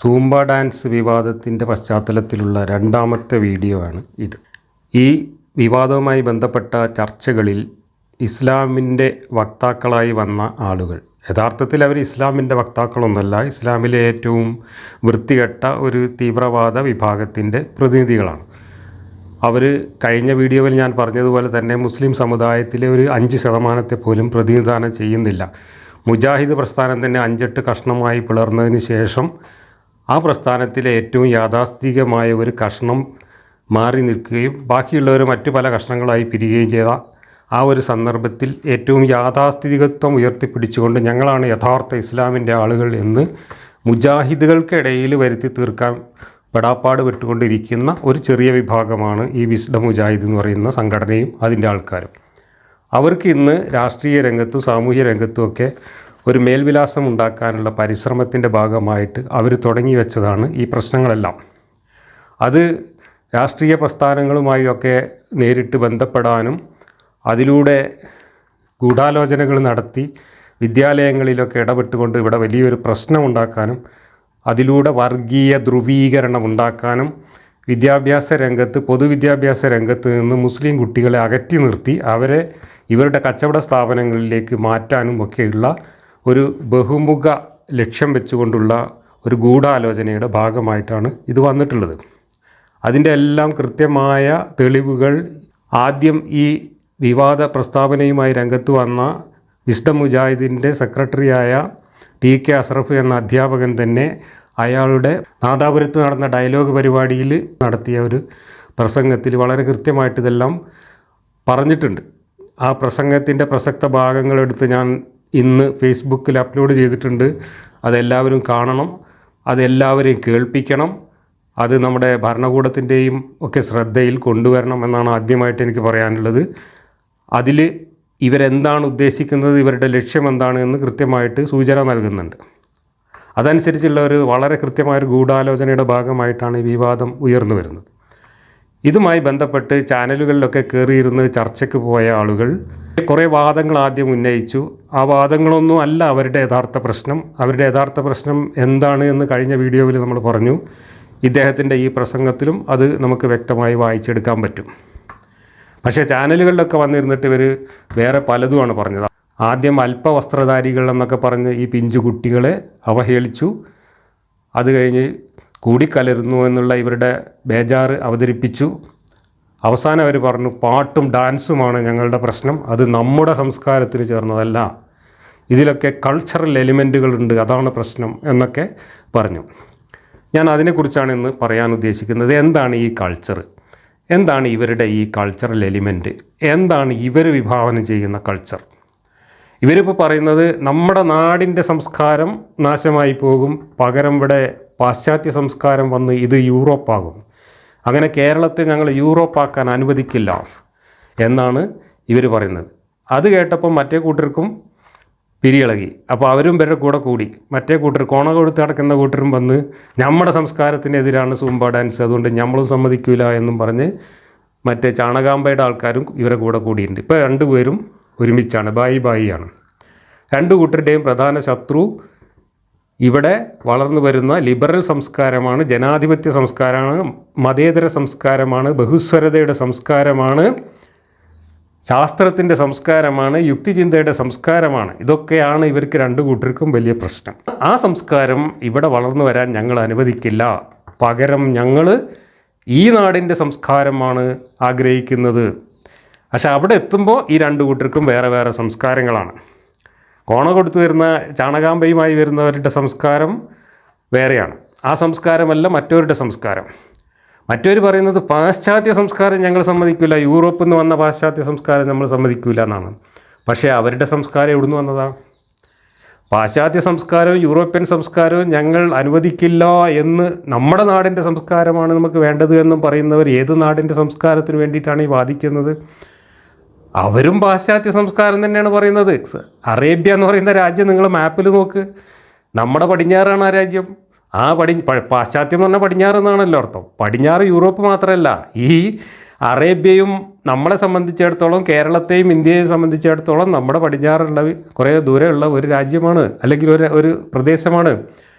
Zumba dance വിവാദത്തിൻ്റെ പശ്ചാത്തലത്തിലുള്ള രണ്ടാമത്തെ video ആണ് ഇത്. ഈ വിവാദവുമായി ബന്ധപ്പെട്ട ചർച്ചകളിൽ ഇസ്ലാമിൻ്റെ വക്താക്കളായി വന്ന ആളുകൾ, യഥാർത്ഥത്തിൽ അവർ ഇസ്ലാമിൻ്റെ വക്താക്കളൊന്നുമല്ല, ഇസ്ലാമിലെ ഏറ്റവും വൃത്തികെട്ട ഒരു തീവ്രവാദ വിഭാഗത്തിൻ്റെ പ്രതിനിധികളാണ്. അവർ കഴിഞ്ഞ വീഡിയോയിൽ ഞാൻ പറഞ്ഞതുപോലെ തന്നെ മുസ്ലിം സമുദായത്തിലെ ഒരു 5% പോലും പ്രതിനിധാനം ചെയ്യുന്നില്ല. മുജാഹിദ് പ്രസ്ഥാനം തന്നെ 5-8 കഷ്ണമായി പിളർന്നതിന് ശേഷം ആ പ്രസ്ഥാനത്തിലെ ഏറ്റവും യാഥാസ്ഥിതികമായ ഒരു കഷ്ണം മാറി നിൽക്കുകയും ബാക്കിയുള്ളവർ മറ്റു പല കഷ്ണങ്ങളായി പിരിയുകയും ചെയ്ത ആ ഒരു സന്ദർഭത്തിൽ ഏറ്റവും യാഥാസ്ഥിതികത്വം ഉയർത്തിപ്പിടിച്ചുകൊണ്ട് ഞങ്ങളാണ് യഥാർത്ഥ ഇസ്ലാമിൻ്റെ ആളുകൾ എന്ന് മുജാഹിദുകൾക്കിടയിൽ വരുത്തി തീർക്കാൻ പെടാപ്പാട് വിട്ടുകൊണ്ടിരിക്കുന്ന ഒരു ചെറിയ വിഭാഗമാണ് ഈ വിസ്ഡം മുജാഹിദ് എന്ന് പറയുന്ന സംഘടനയും അതിൻ്റെ ആൾക്കാരും. അവർക്ക് ഇന്ന് രാഷ്ട്രീയ രംഗത്തും സാമൂഹ്യ രംഗത്തുമൊക്കെ ഒരു മേൽവിലാസം ഉണ്ടാക്കാനുള്ള പരിശ്രമത്തിൻ്റെ ഭാഗമായിട്ട് അവർ തുടങ്ങി വെച്ചതാണ് ഈ പ്രശ്നങ്ങളെല്ലാം. അത് രാഷ്ട്രീയ പ്രസ്ഥാനങ്ങളുമായൊക്കെ നേരിട്ട് ബന്ധപ്പെടാനും അതിലൂടെ ഗൂഢാലോചനകൾ നടത്തി വിദ്യാലയങ്ങളിലൊക്കെ ഇടപെട്ടുകൊണ്ട് ഇവിടെ വലിയൊരു പ്രശ്നമുണ്ടാക്കാനും അതിലൂടെ വർഗീയ ധ്രുവീകരണം ഉണ്ടാക്കാനും വിദ്യാഭ്യാസ രംഗത്ത് പൊതുവിദ്യാഭ്യാസ രംഗത്ത് നിന്ന് മുസ്ലിം കുട്ടികളെ അകറ്റി നിർത്തി അവരെ ഇവരുടെ കച്ചവട സ്ഥാപനങ്ങളിലേക്ക് മാറ്റാനും ഒക്കെയുള്ള ഒരു ബഹുമുഖ ലക്ഷ്യം വെച്ചുകൊണ്ടുള്ള ഒരു ഗൂഢാലോചനയുടെ ഭാഗമായിട്ടാണ് ഇത് വന്നിട്ടുള്ളത്. അതിൻ്റെ എല്ലാം കൃത്യമായ തെളിവുകൾ ആദ്യം ഈ വിവാദ പ്രസ്താവനയുമായി രംഗത്ത് വന്ന വിസ്ഡം മുജാഹിദിൻ്റെ സെക്രട്ടറിയായ TK അഷ്റഫ് എന്ന അധ്യാപകൻ തന്നെ അയാളുടെ നാദാപുരത്ത് നടന്ന ഡയലോഗ് പരിപാടിയിൽ നടത്തിയ ഒരു പ്രസംഗത്തിൽ വളരെ കൃത്യമായിട്ട് ഇതെല്ലാം പറഞ്ഞിട്ടുണ്ട്. ആ പ്രസംഗത്തിൻ്റെ പ്രസക്ത ഭാഗങ്ങളെടുത്ത് ഞാൻ ഇന്ന് ഫേസ്ബുക്കിൽ അപ്ലോഡ് ചെയ്തിട്ടുണ്ട്. അതെല്ലാവരും കാണണം, അതെല്ലാവരെയും കേൾപ്പിക്കണം, അത് നമ്മുടെ ഭരണകൂടത്തിൻ്റെയും ഒക്കെ ശ്രദ്ധയിൽ കൊണ്ടുവരണം എന്നാണ് ആദ്യമായിട്ട് എനിക്ക് പറയാനുള്ളത്. അതിൽ ഇവരെന്താണ് ഉദ്ദേശിക്കുന്നത്, ഇവരുടെ ലക്ഷ്യം എന്താണ് എന്ന് കൃത്യമായിട്ട് സൂചന നൽകുന്നുണ്ട്. അതനുസരിച്ചുള്ള ഒരു വളരെ കൃത്യമായൊരു ഗൂഢാലോചനയുടെ ഭാഗമായിട്ടാണ് ഈ വിവാദം ഉയർന്നു വരുന്നത്. ഇതുമായി ബന്ധപ്പെട്ട് ചാനലുകളിലൊക്കെ കയറിയിരുന്ന് ചർച്ചയ്ക്ക് പോയ ആളുകൾ കുറേ വാദങ്ങൾ ആദ്യം ഉന്നയിച്ചു. ആ വാദങ്ങളൊന്നും അല്ല അവരുടെ യഥാർത്ഥ പ്രശ്നം. അവരുടെ യഥാർത്ഥ പ്രശ്നം എന്താണ് എന്ന് കഴിഞ്ഞ വീഡിയോയിൽ നമ്മൾ പറഞ്ഞു. ഇദ്ദേഹത്തിൻ്റെ ഈ പ്രസംഗത്തിലും അത് നമുക്ക് വ്യക്തമായി വായിച്ചെടുക്കാൻ പറ്റും. പക്ഷേ ചാനലുകളിലൊക്കെ വന്നിരുന്നിട്ട് ഇവർ വേറെ പലതുമാണ് പറഞ്ഞത്. ആദ്യം അല്പവസ്ത്രധാരികൾ എന്നൊക്കെ പറഞ്ഞ് ഈ പിഞ്ചു കുട്ടികളെ അവഹേളിച്ചു. അത് കഴിഞ്ഞ് കൂടിക്കലരുന്നു എന്നുള്ള ഇവരുടെ ബേജാറ് അവതരിപ്പിച്ചു. അവസാനം അവർ പറഞ്ഞു പാട്ടും ഡാൻസുമാണ് ഞങ്ങളുടെ പ്രശ്നം, അത് നമ്മുടെ സംസ്കാരത്തിന് ചേർന്നതല്ല, ഇതിലൊക്കെ കൾച്ചറൽ എലിമെൻറ്റുകളുണ്ട്, അതാണ് പ്രശ്നം എന്നൊക്കെ പറഞ്ഞു. ഞാൻ അതിനെക്കുറിച്ചാണ് ഇന്ന് പറയാൻ ഉദ്ദേശിക്കുന്നത്. എന്താണ് ഈ കൾച്ചർ, എന്താണ് ഇവരുടെ ഈ കൾച്ചറൽ എലിമെൻറ്റ്, എന്താണ് ഇവർ വിഭാവനം ചെയ്യുന്ന കൾച്ചർ. ഇവരിപ്പോൾ പറയുന്നത് നമ്മുടെ നാടിൻ്റെ സംസ്കാരം നാശമായി പോകും, പകരം ഇവിടെ പാശ്ചാത്യ സംസ്കാരം വന്ന് ഇത് യൂറോപ്പാകും, അങ്ങനെ കേരളത്തെ ഞങ്ങൾ യൂറോപ്പാക്കാൻ അനുവദിക്കില്ല എന്നാണ് ഇവർ പറയുന്നത്. അത് കേട്ടപ്പോൾ മറ്റേ കൂട്ടർക്കും പിരിയിളകി. അപ്പോൾ അവരും ഇവരുടെ കൂടെ കൂടി. മറ്റേ കൂട്ടർ കോണ കൊടുത്ത് നടക്കുന്ന കൂട്ടരും വന്ന് നമ്മുടെ സംസ്കാരത്തിനെതിരാണ് സൂംബ ഡാൻസ്, അതുകൊണ്ട് നമ്മളും സമ്മതിക്കില്ല എന്നും പറഞ്ഞ് മറ്റേ ചാണകാമ്പയുടെ ആൾക്കാരും ഇവരെ കൂടെ കൂടിയിട്ടുണ്ട്. ഇപ്പോൾ രണ്ടുപേരും ഒരുമിച്ചാണ്, ബായി ആണ്. രണ്ടു കൂട്ടരുടെയും പ്രധാന ശത്രു ഇവിടെ വളർന്നു വരുന്ന ലിബറൽ സംസ്കാരമാണ്, ജനാധിപത്യ സംസ്കാരമാണ്, മതേതര സംസ്കാരമാണ്, ബഹുസ്വരതയുടെ സംസ്കാരമാണ്, ശാസ്ത്രത്തിൻ്റെ സംസ്കാരമാണ്, യുക്തിചിന്തയുടെ സംസ്കാരമാണ്. ഇതൊക്കെയാണ് ഇവർക്ക് രണ്ടു കൂട്ടർക്കും വലിയ പ്രശ്നം. ആ സംസ്കാരം ഇവിടെ വളർന്നു വരാൻ ഞങ്ങൾ അനുവദിക്കില്ല, പകരം ഞങ്ങൾ ഈ നാടിൻ്റെ സംസ്കാരമാണ് ആഗ്രഹിക്കുന്നത്. പക്ഷെ അവിടെ എത്തുമ്പോൾ ഈ രണ്ടു കൂട്ടർക്കും വേറെ വേറെ സംസ്കാരങ്ങളാണ്. കോണ കൊടുത്തു വരുന്ന ചാണകാമ്പയുമായി വരുന്നവരുടെ സംസ്കാരം വേറെയാണ്. ആ സംസ്കാരമല്ല മറ്റവരുടെ സംസ്കാരം. മറ്റവർ പറയുന്നത് പാശ്ചാത്യ സംസ്കാരം ഞങ്ങൾ സമ്മതിക്കില്ല, യൂറോപ്പിൽ നിന്ന് വന്ന പാശ്ചാത്യ സംസ്കാരം നമ്മൾ സമ്മതിക്കില്ല എന്നാണ്. പക്ഷേ അവരുടെ സംസ്കാരം എവിടെ നിന്ന് വന്നതാണ്? പാശ്ചാത്യ സംസ്കാരവും യൂറോപ്യൻ സംസ്കാരവും ഞങ്ങൾ അനുവദിക്കില്ല എന്ന് നമ്മുടെ നാടിൻ്റെ സംസ്കാരമാണ് നമുക്ക് വേണ്ടത് എന്നും പറയുന്നവർ ഏത് നാടിൻ്റെ സംസ്കാരത്തിന് വേണ്ടിയിട്ടാണ് ഈ വാദിക്കുന്നത്? അവരും പാശ്ചാത്യ സംസ്കാരം തന്നെയാണ് പറയുന്നത്. അറേബ്യ എന്ന് പറയുന്ന രാജ്യം നിങ്ങൾ മാപ്പിൽ നോക്ക്, നമ്മുടെ പടിഞ്ഞാറാണ് ആ രാജ്യം. ആ പാശ്ചാത്യം എന്ന് പറഞ്ഞാൽ പടിഞ്ഞാറ് എന്നാണല്ലോ അർത്ഥം. പടിഞ്ഞാറ് യൂറോപ്പ് മാത്രമല്ല, ഈ അറേബ്യയും നമ്മളെ സംബന്ധിച്ചിടത്തോളം, കേരളത്തെയും ഇന്ത്യയെ സംബന്ധിച്ചിടത്തോളം നമ്മുടെ പടിഞ്ഞാറുള്ള കുറേ ദൂരെയുള്ള ഒരു രാജ്യമാണ്, അല്ലെങ്കിൽ ഒരു പ്രദേശമാണ്.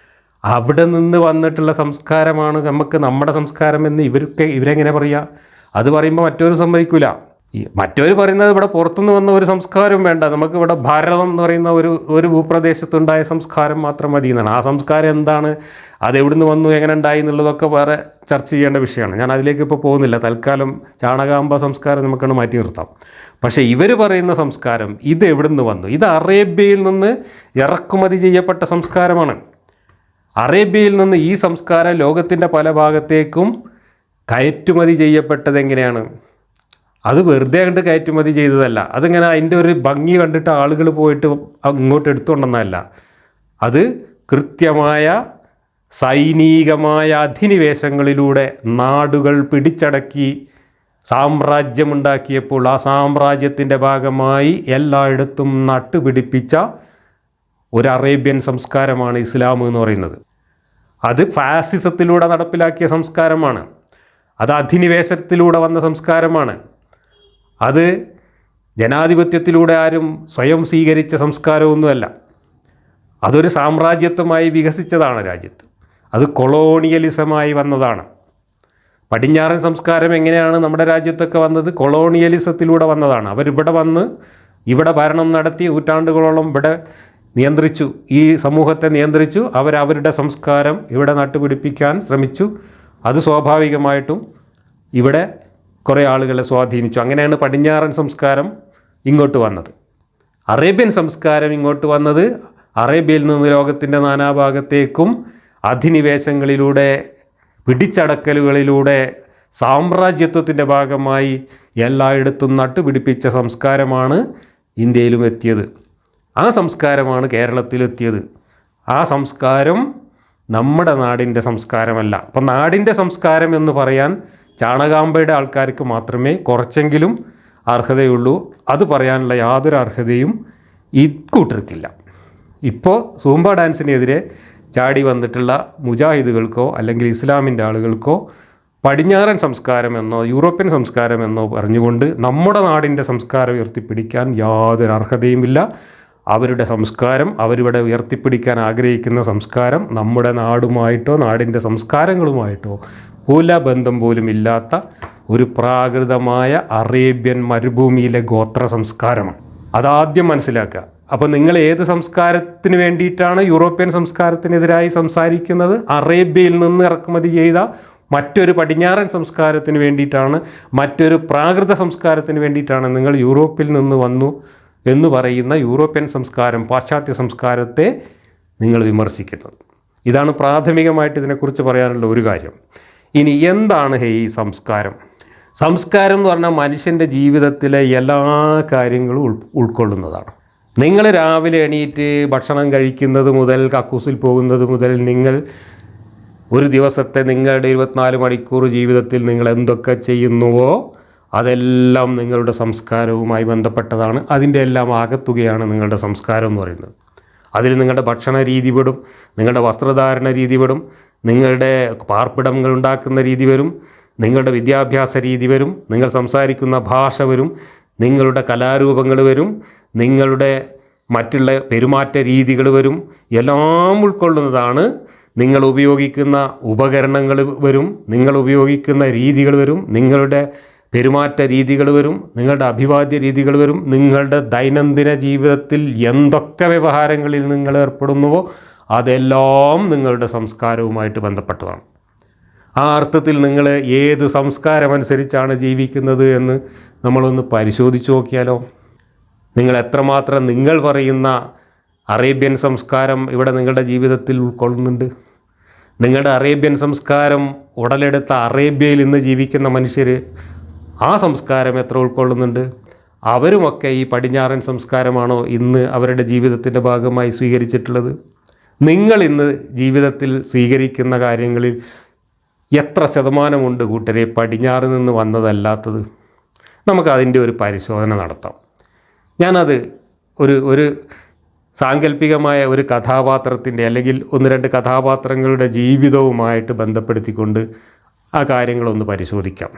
അവിടെ നിന്ന് വന്നിട്ടുള്ള സംസ്കാരമാണ് നമുക്ക് നമ്മുടെ സംസ്കാരമെന്ന് ഇവരെങ്ങനെ പറയുക? അത് പറയുമ്പോൾ മറ്റൊരു സമ്മതിക്കില്ല. മറ്റവർ പറയുന്നത് ഇവിടെ പുറത്തുനിന്ന് വന്ന ഒരു സംസ്കാരവും വേണ്ട, നമുക്ക് ഇവിടെ ഭാരതം എന്ന് പറയുന്ന ഒരു ഭൂപ്രദേശത്തുണ്ടായ സംസ്കാരം മാത്രം മതി എന്നാണ്. ആ സംസ്കാരം എന്താണ്, അതെവിടുന്ന് വന്നു, എങ്ങനെ ഉണ്ടായി എന്നുള്ളതൊക്കെ വേറെ ചർച്ച ചെയ്യേണ്ട വിഷയമാണ്. ഞാൻ അതിലേക്ക് ഇപ്പോൾ പോകുന്നില്ല. തൽക്കാലം ചാണകാമ്പ സംസ്കാരം നമുക്കാണ് മാറ്റി നിർത്താം. പക്ഷേ ഇവർ പറയുന്ന സംസ്കാരം ഇത് എവിടുന്ന് വന്നു? ഇത് അറേബ്യയിൽ നിന്ന് ഇറക്കുമതി ചെയ്യപ്പെട്ട സംസ്കാരമാണ്. അറേബ്യയിൽ നിന്ന് ഈ സംസ്കാരം ലോകത്തിൻ്റെ പല ഭാഗത്തേക്കും കയറ്റുമതി ചെയ്യപ്പെട്ടത് എങ്ങനെയാണ്? അത് വെറുതെ കണ്ട് കയറ്റുമതി ചെയ്തതല്ല. അതിങ്ങനെ അതിൻ്റെ ഒരു ഭംഗി കണ്ടിട്ട് ആളുകൾ പോയിട്ട് അങ്ങോട്ട് എടുത്തുകൊണ്ടെന്നല്ല. അത് കൃത്യമായ സൈനികമായ അധിനിവേശങ്ങളിലൂടെ നാടുകൾ പിടിച്ചടക്കി സാമ്രാജ്യമുണ്ടാക്കിയപ്പോൾ ആ സാമ്രാജ്യത്തിൻ്റെ ഭാഗമായി എല്ലായിടത്തും നട്ടുപിടിപ്പിച്ച ഒരു അറേബ്യൻ സംസ്കാരമാണ് ഇസ്ലാം എന്ന് പറയുന്നത്. അത് ഫാസിസത്തിലൂടെ നടപ്പിലാക്കിയ സംസ്കാരമാണ്. അത് അധിനിവേശത്തിലൂടെ വന്ന സംസ്കാരമാണ്. അത് ജനാധിപത്യത്തിലൂടെ ആരും സ്വയം സ്വീകരിച്ച സംസ്കാരമൊന്നുമല്ല. അതൊരു സാമ്രാജ്യത്വമായി വികസിച്ചതാണ് രാജ്യത്ത്. അത് കൊളോണിയലിസമായി വന്നതാണ്. പടിഞ്ഞാറൻ സംസ്കാരം എങ്ങനെയാണ് നമ്മുടെ രാജ്യത്തൊക്കെ വന്നത്? കൊളോണിയലിസത്തിലൂടെ വന്നതാണ്. അവരിവിടെ വന്ന് ഇവിടെ ഭരണം നടത്തി നൂറ്റാണ്ടുകളോളം ഇവിടെ നിയന്ത്രിച്ചു, ഈ സമൂഹത്തെ നിയന്ത്രിച്ചു. അവരവരുടെ സംസ്കാരം ഇവിടെ നട്ടുപിടിപ്പിക്കാൻ ശ്രമിച്ചു. അത് സ്വാഭാവികമായിട്ടും ഇവിടെ കുറേ ആളുകളെ സ്വാധീനിച്ചു. അങ്ങനെയാണ് പടിഞ്ഞാറൻ സംസ്കാരം ഇങ്ങോട്ട് വന്നത്. അറേബ്യൻ സംസ്കാരം ഇങ്ങോട്ട് വന്നത് അറേബ്യയിൽ നിന്ന് ലോകത്തിൻ്റെ നാനാഭാഗത്തേക്കും അധിനിവേശങ്ങളിലൂടെ പിടിച്ചടക്കലുകളിലൂടെ സാമ്രാജ്യത്വത്തിൻ്റെ ഭാഗമായി എല്ലായിടത്തും നട്ടുപിടിപ്പിച്ച സംസ്കാരമാണ് ഇന്ത്യയിലും എത്തിയത്. ആ സംസ്കാരമാണ് കേരളത്തിലെത്തിയത്. ആ സംസ്കാരം നമ്മുടെ നാടിൻ്റെ സംസ്കാരമല്ല. അപ്പം നാടിൻ്റെ സംസ്കാരം എന്ന് പറയാൻ ചാണകാമ്പയുടെ ആൾക്കാർക്ക് മാത്രമേ കുറച്ചെങ്കിലും അർഹതയുള്ളൂ. അത് പറയാനുള്ള യാതൊരു അർഹതയും ഈ കൂട്ടർക്കില്ല. ഇപ്പോൾ സൂംബ ഡാൻസിനെതിരെ ചാടി വന്നിട്ടുള്ള മുജാഹിദുകൾക്കോ അല്ലെങ്കിൽ ഇസ്ലാമിൻ്റെ ആളുകൾക്കോ പടിഞ്ഞാറൻ സംസ്കാരമെന്നോ യൂറോപ്യൻ സംസ്കാരമെന്നോ പറഞ്ഞുകൊണ്ട് നമ്മുടെ നാടിൻ്റെ സംസ്കാരം ഉയർത്തിപ്പിടിക്കാൻ യാതൊരു അർഹതയുമില്ല. അവരുടെ സംസ്കാരം, അവരിവിടെ ഉയർത്തിപ്പിടിക്കാൻ ആഗ്രഹിക്കുന്ന സംസ്കാരം നമ്മുടെ നാടുമായിട്ടോ നാടിൻ്റെ സംസ്കാരങ്ങളുമായിട്ടോ ഒരു ബന്ധം പോലും ഇല്ലാത്ത ഒരു പ്രാകൃതമായ അറേബ്യൻ മരുഭൂമിയിലെ ഗോത്ര സംസ്കാരമാണ്. അതാദ്യം മനസ്സിലാക്കുക. അപ്പോൾ നിങ്ങൾ ഏത് സംസ്കാരത്തിന് വേണ്ടിയിട്ടാണ് യൂറോപ്യൻ സംസ്കാരത്തിനെതിരായി സംസാരിക്കുന്നത്? അറേബ്യയിൽ നിന്ന് ഇറക്കുമതി ചെയ്ത മറ്റൊരു പടിഞ്ഞാറൻ സംസ്കാരത്തിന് വേണ്ടിയിട്ടാണ്, മറ്റൊരു പ്രാകൃത സംസ്കാരത്തിന് വേണ്ടിയിട്ടാണ് നിങ്ങൾ യൂറോപ്പിൽ നിന്ന് വന്നു എന്ന് പറയുന്ന യൂറോപ്യൻ സംസ്കാരം, പാശ്ചാത്യ സംസ്കാരത്തെ നിങ്ങൾ വിമർശിക്കുന്നത്. ഇതാണ് പ്രാഥമികമായിട്ട് ഇതിനെക്കുറിച്ച് പറയാനുള്ള ഒരു കാര്യം. ഇനി എന്താണ് ഈ സംസ്കാരം? സംസ്കാരം എന്ന് പറഞ്ഞാൽ മനുഷ്യൻ്റെ ജീവിതത്തിലെ എല്ലാ കാര്യങ്ങളും ഉൾക്കൊള്ളുന്നതാണ്. നിങ്ങൾ രാവിലെ എണീറ്റ് ഭക്ഷണം കഴിക്കുന്നത് മുതൽ കക്കൂസിൽ പോകുന്നത് മുതൽ നിങ്ങൾ ഒരു ദിവസത്തെ നിങ്ങളുടെ 24 മണിക്കൂർ ജീവിതത്തിൽ നിങ്ങൾ എന്തൊക്കെ ചെയ്യുന്നുവോ അതെല്ലാം നിങ്ങളുടെ സംസ്കാരവുമായി ബന്ധപ്പെട്ടതാണ്. അതിൻ്റെ എല്ലാം ആകത്തുകയാണ് നിങ്ങളുടെ സംസ്കാരം എന്ന് പറയുന്നത്. അതിൽ നിങ്ങളുടെ ഭക്ഷണ രീതി പെടും, നിങ്ങളുടെ വസ്ത്രധാരണ രീതി പെടും, നിങ്ങളുടെ പാർപ്പിടങ്ങൾ ഉണ്ടാക്കുന്ന രീതി വരും, നിങ്ങളുടെ വിദ്യാഭ്യാസ രീതി വരും, നിങ്ങൾ സംസാരിക്കുന്ന ഭാഷ വരും, നിങ്ങളുടെ കലാരൂപങ്ങൾ വരും, നിങ്ങളുടെ മറ്റുള്ള പെരുമാറ്റ രീതികൾ വരും. എല്ലാം ഉൾക്കൊള്ളുന്നതാണ്. നിങ്ങൾ ഉപയോഗിക്കുന്ന ഉപകരണങ്ങൾ വരും, നിങ്ങൾ ഉപയോഗിക്കുന്ന രീതികൾ വരും, നിങ്ങളുടെ പെരുമാറ്റ രീതികൾ വരും, നിങ്ങളുടെ അഭിവാദ്യ രീതികൾ വരും, നിങ്ങളുടെ ദൈനംദിന ജീവിതത്തിൽ എന്തൊക്കെ വ്യവഹാരങ്ങളിൽ നിങ്ങൾ ഏർപ്പെടുന്നുവോ അതെല്ലാം നിങ്ങളുടെ സംസ്കാരവുമായിട്ട് ബന്ധപ്പെട്ടതാണ്. ആ അർത്ഥത്തിൽ നിങ്ങൾ ഏത് സംസ്കാരമനുസരിച്ചാണ് ജീവിക്കുന്നത് എന്ന് നമ്മളൊന്ന് പരിശോധിച്ച് നോക്കിയാലോ. നിങ്ങൾ എത്രമാത്രം നിങ്ങൾ പറയുന്ന അറേബ്യൻ സംസ്കാരം ഇവിടെ നിങ്ങളുടെ ജീവിതത്തിൽ ഉൾക്കൊള്ളുന്നുണ്ട്? നിങ്ങളുടെ അറേബ്യൻ സംസ്കാരം ഉടലെടുത്ത അറേബ്യയിൽ ഇന്ന് ജീവിക്കുന്ന മനുഷ്യർ ആ സംസ്കാരം എത്ര ഉൾക്കൊള്ളുന്നുണ്ട്? അവരുമൊക്കെ ഈ പടിഞ്ഞാറൻ സംസ്കാരമാണോ ഇന്ന് അവരുടെ ജീവിതത്തിൻ്റെ ഭാഗമായി സ്വീകരിച്ചിട്ടുള്ളത്? നിങ്ങൾ ഇന്ന് ജീവിതത്തിൽ സ്വീകരിക്കുന്ന കാര്യങ്ങളിൽ എത്ര ശതമാനമുണ്ട് കൂട്ടരെ പടിഞ്ഞാറ് നിന്ന് വന്നതല്ലാത്തത്? നമുക്കതിൻ്റെ ഒരു പരിശോധന നടത്താം. ഞാനത് ഒരു സാങ്കല്പികമായ ഒരു കഥാപാത്രത്തിൻ്റെ അല്ലെങ്കിൽ 1-2 കഥാപാത്രങ്ങളുടെ ജീവിതവുമായിട്ട് ബന്ധപ്പെടുത്തിക്കൊണ്ട് ആ കാര്യങ്ങളൊന്ന് പരിശോധിക്കാം.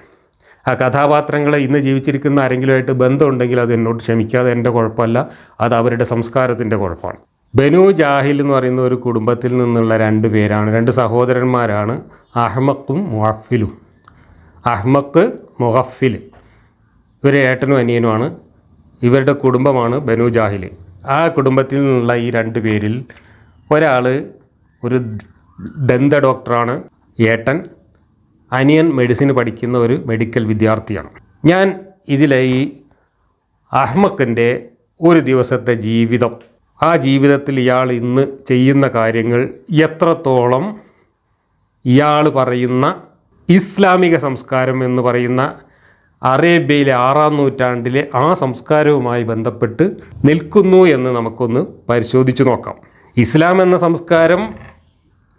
ആ കഥാപാത്രങ്ങളെ ഇന്ന് ജീവിച്ചിരിക്കുന്ന ആരെങ്കിലുമായിട്ട് ബന്ധമുണ്ടെങ്കിൽ അത് എന്നോട് ക്ഷമിക്കാതെ എൻ്റെ കുഴപ്പമല്ല, അത് അവരുടെ സംസ്കാരത്തിൻ്റെ കുഴപ്പമാണ്. ബനു ജാഹിൽ എന്ന് പറയുന്ന ഒരു കുടുംബത്തിൽ നിന്നുള്ള രണ്ട് പേരാണ്, രണ്ട് സഹോദരന്മാരാണ് അഹ്മക്കും മുഹഫിലും. അഹ്മക്ക്, മുഹഫിൽ, ഇവർ ഏട്ടനും അനിയനുമാണ്. ഇവരുടെ കുടുംബമാണ് ബനു ജാഹിൽ. ആ കുടുംബത്തിൽ നിന്നുള്ള ഈ രണ്ട് പേരിൽ ഒരാൾ ഒരു ദന്ത ഡോക്ടറാണ് ഏട്ടൻ, അനിയൻ മെഡിസിൻ പഠിക്കുന്ന ഒരു മെഡിക്കൽ വിദ്യാർത്ഥിയാണ്. ഞാൻ ഇതിലെ ഈ അഹ്മക്കിൻ്റെ ഒരു ദിവസത്തെ ജീവിതം, ആ ജീവിതത്തിൽ ഇയാൾ ഇന്ന് ചെയ്യുന്ന കാര്യങ്ങൾ എത്രത്തോളം ഇയാൾ പറയുന്ന ഇസ്ലാമിക സംസ്കാരം എന്ന് പറയുന്ന അറേബ്യയിലെ 6-ാം നൂറ്റാണ്ടിലെ ആ സംസ്കാരവുമായി ബന്ധപ്പെട്ട് നിൽക്കുന്നു എന്ന് നമുക്കൊന്ന് പരിശോധിച്ച് നോക്കാം. ഇസ്ലാം എന്ന സംസ്കാരം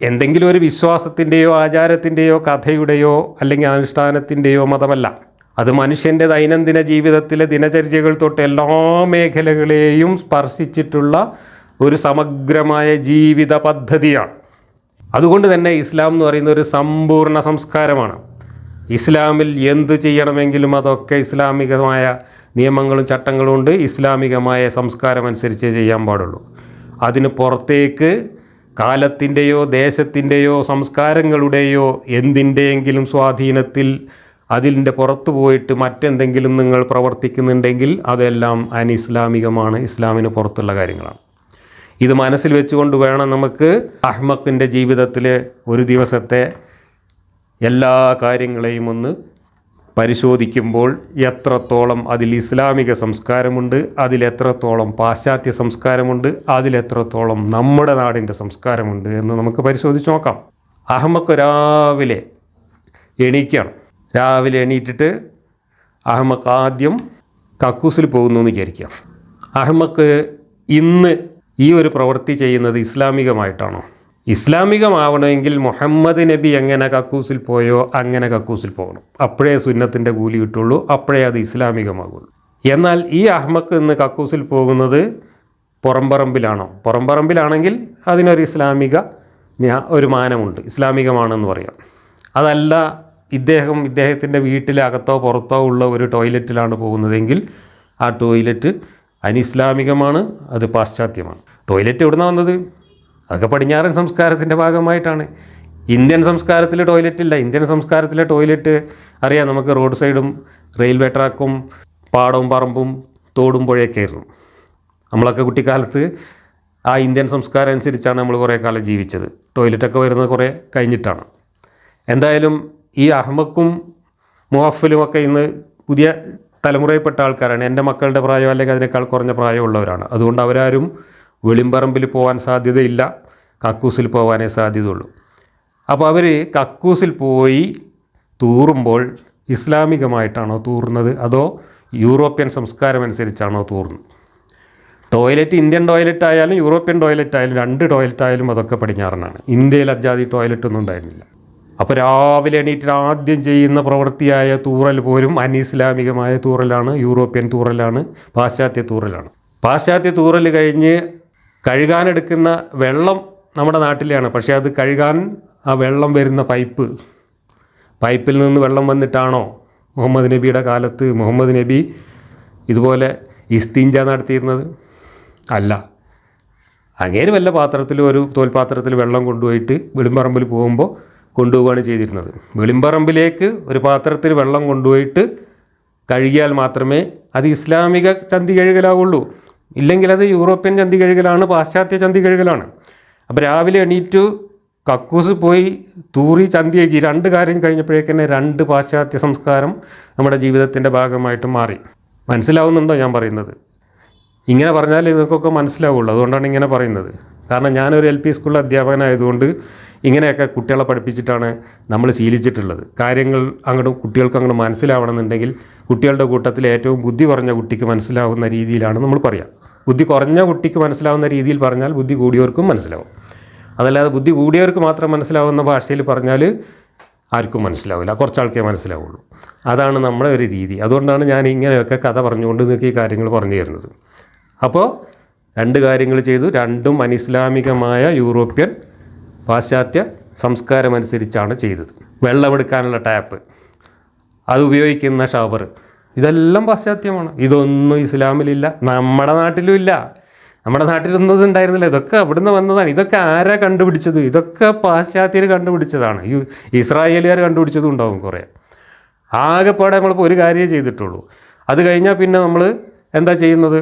എന്തെങ്കിലും ഒരു വിശ്വാസത്തിൻ്റെയോ ആചാരത്തിൻ്റെയോ കഥയുടെയോ അല്ലെങ്കിൽ അനുഷ്ഠാനത്തിൻ്റെയോ മതമല്ല. അത് മനുഷ്യൻ്റെ ദൈനംദിന ജീവിതത്തിലെ ദിനചര്യകൾ തൊട്ട് എല്ലാ മേഖലകളെയും സ്പർശിച്ചിട്ടുള്ള ഒരു സമഗ്രമായ ജീവിത പദ്ധതിയാണ്. അതുകൊണ്ട് തന്നെ ഇസ്ലാം എന്ന് പറയുന്ന ഒരു സമ്പൂർണ്ണ സംസ്കാരമാണ്. ഇസ്ലാമിൽ എന്ത് ചെയ്യണമെങ്കിലും അതൊക്കെ ഇസ്ലാമികമായ നിയമങ്ങളും ചട്ടങ്ങളും ഉണ്ട്. ഇസ്ലാമികമായ സംസ്കാരം അനുസരിച്ചേ ചെയ്യാൻ പാടുള്ളൂ. അതിന് പുറത്തേക്ക് കാലത്തിൻ്റെയോ ദേശത്തിൻ്റെയോ സംസ്കാരങ്ങളുടെയോ എന്തിൻ്റെയെങ്കിലും സ്വാധീനത്തിൽ അതിൻ്റെ പുറത്തു പോയിട്ട് മറ്റെന്തെങ്കിലും നിങ്ങൾ പ്രവർത്തിക്കുന്നുണ്ടെങ്കിൽ അതെല്ലാം അനിസ്ലാമികമാണ്, ഇസ്ലാമിന് പുറത്തുള്ള കാര്യങ്ങളാണ്. ഇത് മനസ്സിൽ വെച്ചുകൊണ്ട് വേണം നമുക്ക് അഹ്മക്കിൻ്റെ ജീവിതത്തിലെ ഒരു ദിവസത്തെ എല്ലാ കാര്യങ്ങളെയും ഒന്ന് പരിശോധിക്കുമ്പോൾ എത്രത്തോളം അതിൽ ഇസ്ലാമിക സംസ്കാരമുണ്ട്, അതിലെത്രത്തോളം പാശ്ചാത്യ സംസ്കാരമുണ്ട്, അതിലെത്രത്തോളം നമ്മുടെ നാടിൻ്റെ സംസ്കാരമുണ്ട് എന്ന് നമുക്ക് പരിശോധിച്ച് നോക്കാം. അഹ്മക്ക് രാവിലെ എണീക്കുകയാണ്. രാവിലെ എണീറ്റിട്ട് അഹ്മക്ക് ആദ്യം കക്കൂസിൽ പോകുന്നു എന്ന് വിചാരിക്കാം. അഹ്മക്ക് ഇന്ന് ഈ ഒരു പ്രവൃത്തി ചെയ്യുന്നത് ഇസ്ലാമികമായിട്ടാണോ? ഇസ്ലാമികമാവണമെങ്കിൽ മുഹമ്മദ് നബി എങ്ങനെ കക്കൂസിൽ പോയോ അങ്ങനെ കക്കൂസിൽ പോകണം. അപ്പോഴേ സുന്നത്തിൻ്റെ കൂലി കിട്ടുള്ളൂ, അപ്പോഴേ അത് ഇസ്ലാമികമാകുള്ളൂ. എന്നാൽ ഈ അഹ്മക്ക് ഇന്ന് കക്കൂസിൽ പോകുന്നത് പുറംപറമ്പിലാണോ? പുറംപറമ്പിലാണെങ്കിൽ അതിനൊരു ഒരു മാനമുണ്ട്, ഇസ്ലാമികമാണെന്ന് പറയാം. അതല്ല, ഇദ്ദേഹത്തിൻ്റെ വീട്ടിലെ അകത്തോ പുറത്തോ ഉള്ള ഒരു ടോയ്ലറ്റിലാണ് പോകുന്നതെങ്കിൽ ആ ടോയ്ലറ്റ് അനിസ്ലാമികമാണ്, അത് പാശ്ചാത്യമാണ്. ടോയ്ലറ്റ് എവിടുന്നാണ് വന്നത്? അതൊക്കെ പടിഞ്ഞാറൻ സംസ്കാരത്തിൻ്റെ ഭാഗമായിട്ടാണ്. ഇന്ത്യൻ സംസ്കാരത്തിൽ ടോയ്ലറ്റ് ഇല്ല. ഇന്ത്യൻ സംസ്കാരത്തിലെ ടോയ്ലറ്റ് അറിയാം നമുക്ക്, റോഡ് സൈഡും റെയിൽവേ ട്രാക്കും പാടവും പറമ്പും തോടും പുഴയൊക്കെ ആയിരുന്നു. നമ്മളൊക്കെ കുട്ടിക്കാലത്ത് ആ ഇന്ത്യൻ സംസ്കാരം അനുസരിച്ചാണ് നമ്മൾ കുറേ കാലം ജീവിച്ചത്. ടോയ്ലറ്റൊക്കെ വരുന്നത് കുറേ കഴിഞ്ഞിട്ടാണ്. എന്തായാലും ഈ അഹ്മക്കും മുഹഫിലുമൊക്കെ ഇന്ന് പുതിയ തലമുറയിൽപ്പെട്ട ആൾക്കാരാണ്. എൻ്റെ മക്കളുടെ പ്രായം അല്ലെങ്കിൽ അതിനേക്കാൾ കുറഞ്ഞ പ്രായമുള്ളവരാണ്. അതുകൊണ്ട് അവരാരും വെളിമ്പറമ്പിൽ പോകാൻ സാധ്യതയില്ല, കക്കൂസിൽ പോകാനേ സാധ്യതയുള്ളൂ. അപ്പോൾ അവർ കക്കൂസിൽ പോയി തൂറുമ്പോൾ ഇസ്ലാമികമായിട്ടാണോ തൂറുന്നത് അതോ യൂറോപ്യൻ സംസ്കാരം അനുസരിച്ചാണോ തൂറുന്നത്? ടോയ്ലറ്റ് ഇന്ത്യൻ ടോയ്ലറ്റ് ആയാലും യൂറോപ്യൻ ടോയ്ലറ്റ് ആയാലും രണ്ട് ടോയ്ലറ്റ് ആയാലും അതൊക്കെ പടിഞ്ഞാറനാണ്. ഇന്ത്യയിൽ അജാതി ടോയ്ലറ്റൊന്നും ഉണ്ടായിരുന്നില്ല. അപ്പോൾ രാവിലെ എണീറ്റ് ആദ്യം ചെയ്യുന്ന പ്രവൃത്തിയായ തൂറൽ പോലും അനിസ്ലാമികമായ തൂറലാണ്, യൂറോപ്യൻ തൂറലാണ്, പാശ്ചാത്യ തൂറലാണ്. പാശ്ചാത്യ തൂറൽ കഴിഞ്ഞ് കഴുകാനെടുക്കുന്ന വെള്ളം നമ്മുടെ നാട്ടിലെയാണ്. പക്ഷേ അത് കഴുകാൻ ആ വെള്ളം വരുന്ന പൈപ്പിൽ നിന്ന് വെള്ളം വന്നിട്ടാണോ മുഹമ്മദ് നബിയുടെ കാലത്ത് മുഹമ്മദ് നബി ഇതുപോലെ ഇസ്തിഞ്ച നടത്തിയിരുന്നത്? അല്ല. അങ്ങേര് വല്ല പാത്രത്തിൽ, ഒരു തോൽപാത്രത്തിൽ വെള്ളം കൊണ്ടുപോയിട്ട് വെളിമ്പറമ്പിൽ പോകുമ്പോൾ കൊണ്ടുപോവുകയാണ് ചെയ്തിരുന്നത്. വെളിമ്പറമ്പിലേക്ക് ഒരു പാത്രത്തിൽ വെള്ളം കൊണ്ടുപോയിട്ട് കഴുകിയാൽ മാത്രമേ അത് ഇസ്ലാമിക ചന്തി കഴുകലാവുള്ളൂ. ഇല്ലെങ്കിൽ അത് യൂറോപ്യൻ ചന്തി കഴുകലാണ്, പാശ്ചാത്യ ചന്തി കഴുകലാണ്. അപ്പോൾ രാവിലെ എണീറ്റു കക്കൂസ് പോയി തൂറി ചന്തിയാക്കി രണ്ട് കാര്യം കഴിഞ്ഞപ്പോഴേക്കന്നെ രണ്ട് പാശ്ചാത്യ സംസ്കാരം നമ്മുടെ ജീവിതത്തിൻ്റെ ഭാഗമായിട്ട് മാറി. മനസ്സിലാവുന്നുണ്ടോ ഞാൻ പറയുന്നത്? ഇങ്ങനെ പറഞ്ഞാൽ ഇതൊക്കെ മനസ്സിലാവുള്ളൂ. അതുകൊണ്ടാണ് ഇങ്ങനെ പറയുന്നത്. കാരണം ഞാനൊരു LP സ്കൂളിൽ അധ്യാപകനായതുകൊണ്ട് ഇങ്ങനെയൊക്കെ കുട്ടികളെ പഠിപ്പിച്ചിട്ടാണ് നമ്മൾ ശീലിച്ചിട്ടുള്ളത്. കാര്യങ്ങൾ കുട്ടികൾക്ക് അങ്ങോട്ട് മനസ്സിലാവണമെന്നുണ്ടെങ്കിൽ കുട്ടികളുടെ കൂട്ടത്തിൽ ഏറ്റവും ബുദ്ധി കുറഞ്ഞ കുട്ടിക്ക് മനസ്സിലാവുന്ന രീതിയിലാണ് നമ്മൾ പറയുക. ബുദ്ധി കുറഞ്ഞ കുട്ടിക്ക് മനസ്സിലാവുന്ന രീതിയിൽ പറഞ്ഞാൽ ബുദ്ധി കൂടിയവർക്കും മനസ്സിലാവും. അതല്ലാതെ ബുദ്ധി കൂടിയവർക്ക് മാത്രം മനസ്സിലാവുന്ന ഭാഷയിൽ പറഞ്ഞാൽ ആർക്കും മനസ്സിലാവില്ല, കുറച്ചാൾക്കേ മനസ്സിലാവുള്ളൂ. അതാണ് നമ്മുടെ ഒരു രീതി. അതുകൊണ്ടാണ് ഞാൻ ഇങ്ങനെയൊക്കെ കഥ പറഞ്ഞുകൊണ്ട് നിങ്ങൾക്ക് ഈ കാര്യങ്ങൾ പറഞ്ഞു തരുന്നത്. അപ്പോൾ രണ്ട് കാര്യങ്ങൾ ചെയ്തു. രണ്ടും അനിസ്ലാമികമായ യൂറോപ്യൻ പാശ്ചാത്യ സംസ്കാരമനുസരിച്ചാണ് ചെയ്തത്. വെള്ളമെടുക്കാനുള്ള ടാപ്പ്, അത് ഉപയോഗിക്കുന്ന ഷവർ, ഇതെല്ലാം പാശ്ചാത്യമാണ്. ഇതൊന്നും ഇസ്ലാമിലില്ല, നമ്മുടെ നാട്ടിലും ഇല്ല. നമ്മുടെ നാട്ടിലൊന്നും ഉണ്ടായിരുന്നില്ല. ഇതൊക്കെ അവിടുന്ന് വന്നതാണ്. ഇതൊക്കെ ആരാ കണ്ടുപിടിച്ചത്? ഇതൊക്കെ പാശ്ചാത്യർ കണ്ടുപിടിച്ചതാണ്. ഈ ഇസ്രായേലുകാർ കണ്ടുപിടിച്ചതും ഉണ്ടാവും കുറേ. ആകെപ്പാടെ നമ്മളിപ്പോൾ ഒരു കാര്യമേ ചെയ്തിട്ടുള്ളൂ. അത് കഴിഞ്ഞാൽ പിന്നെ നമ്മൾ എന്താ ചെയ്യുന്നത്?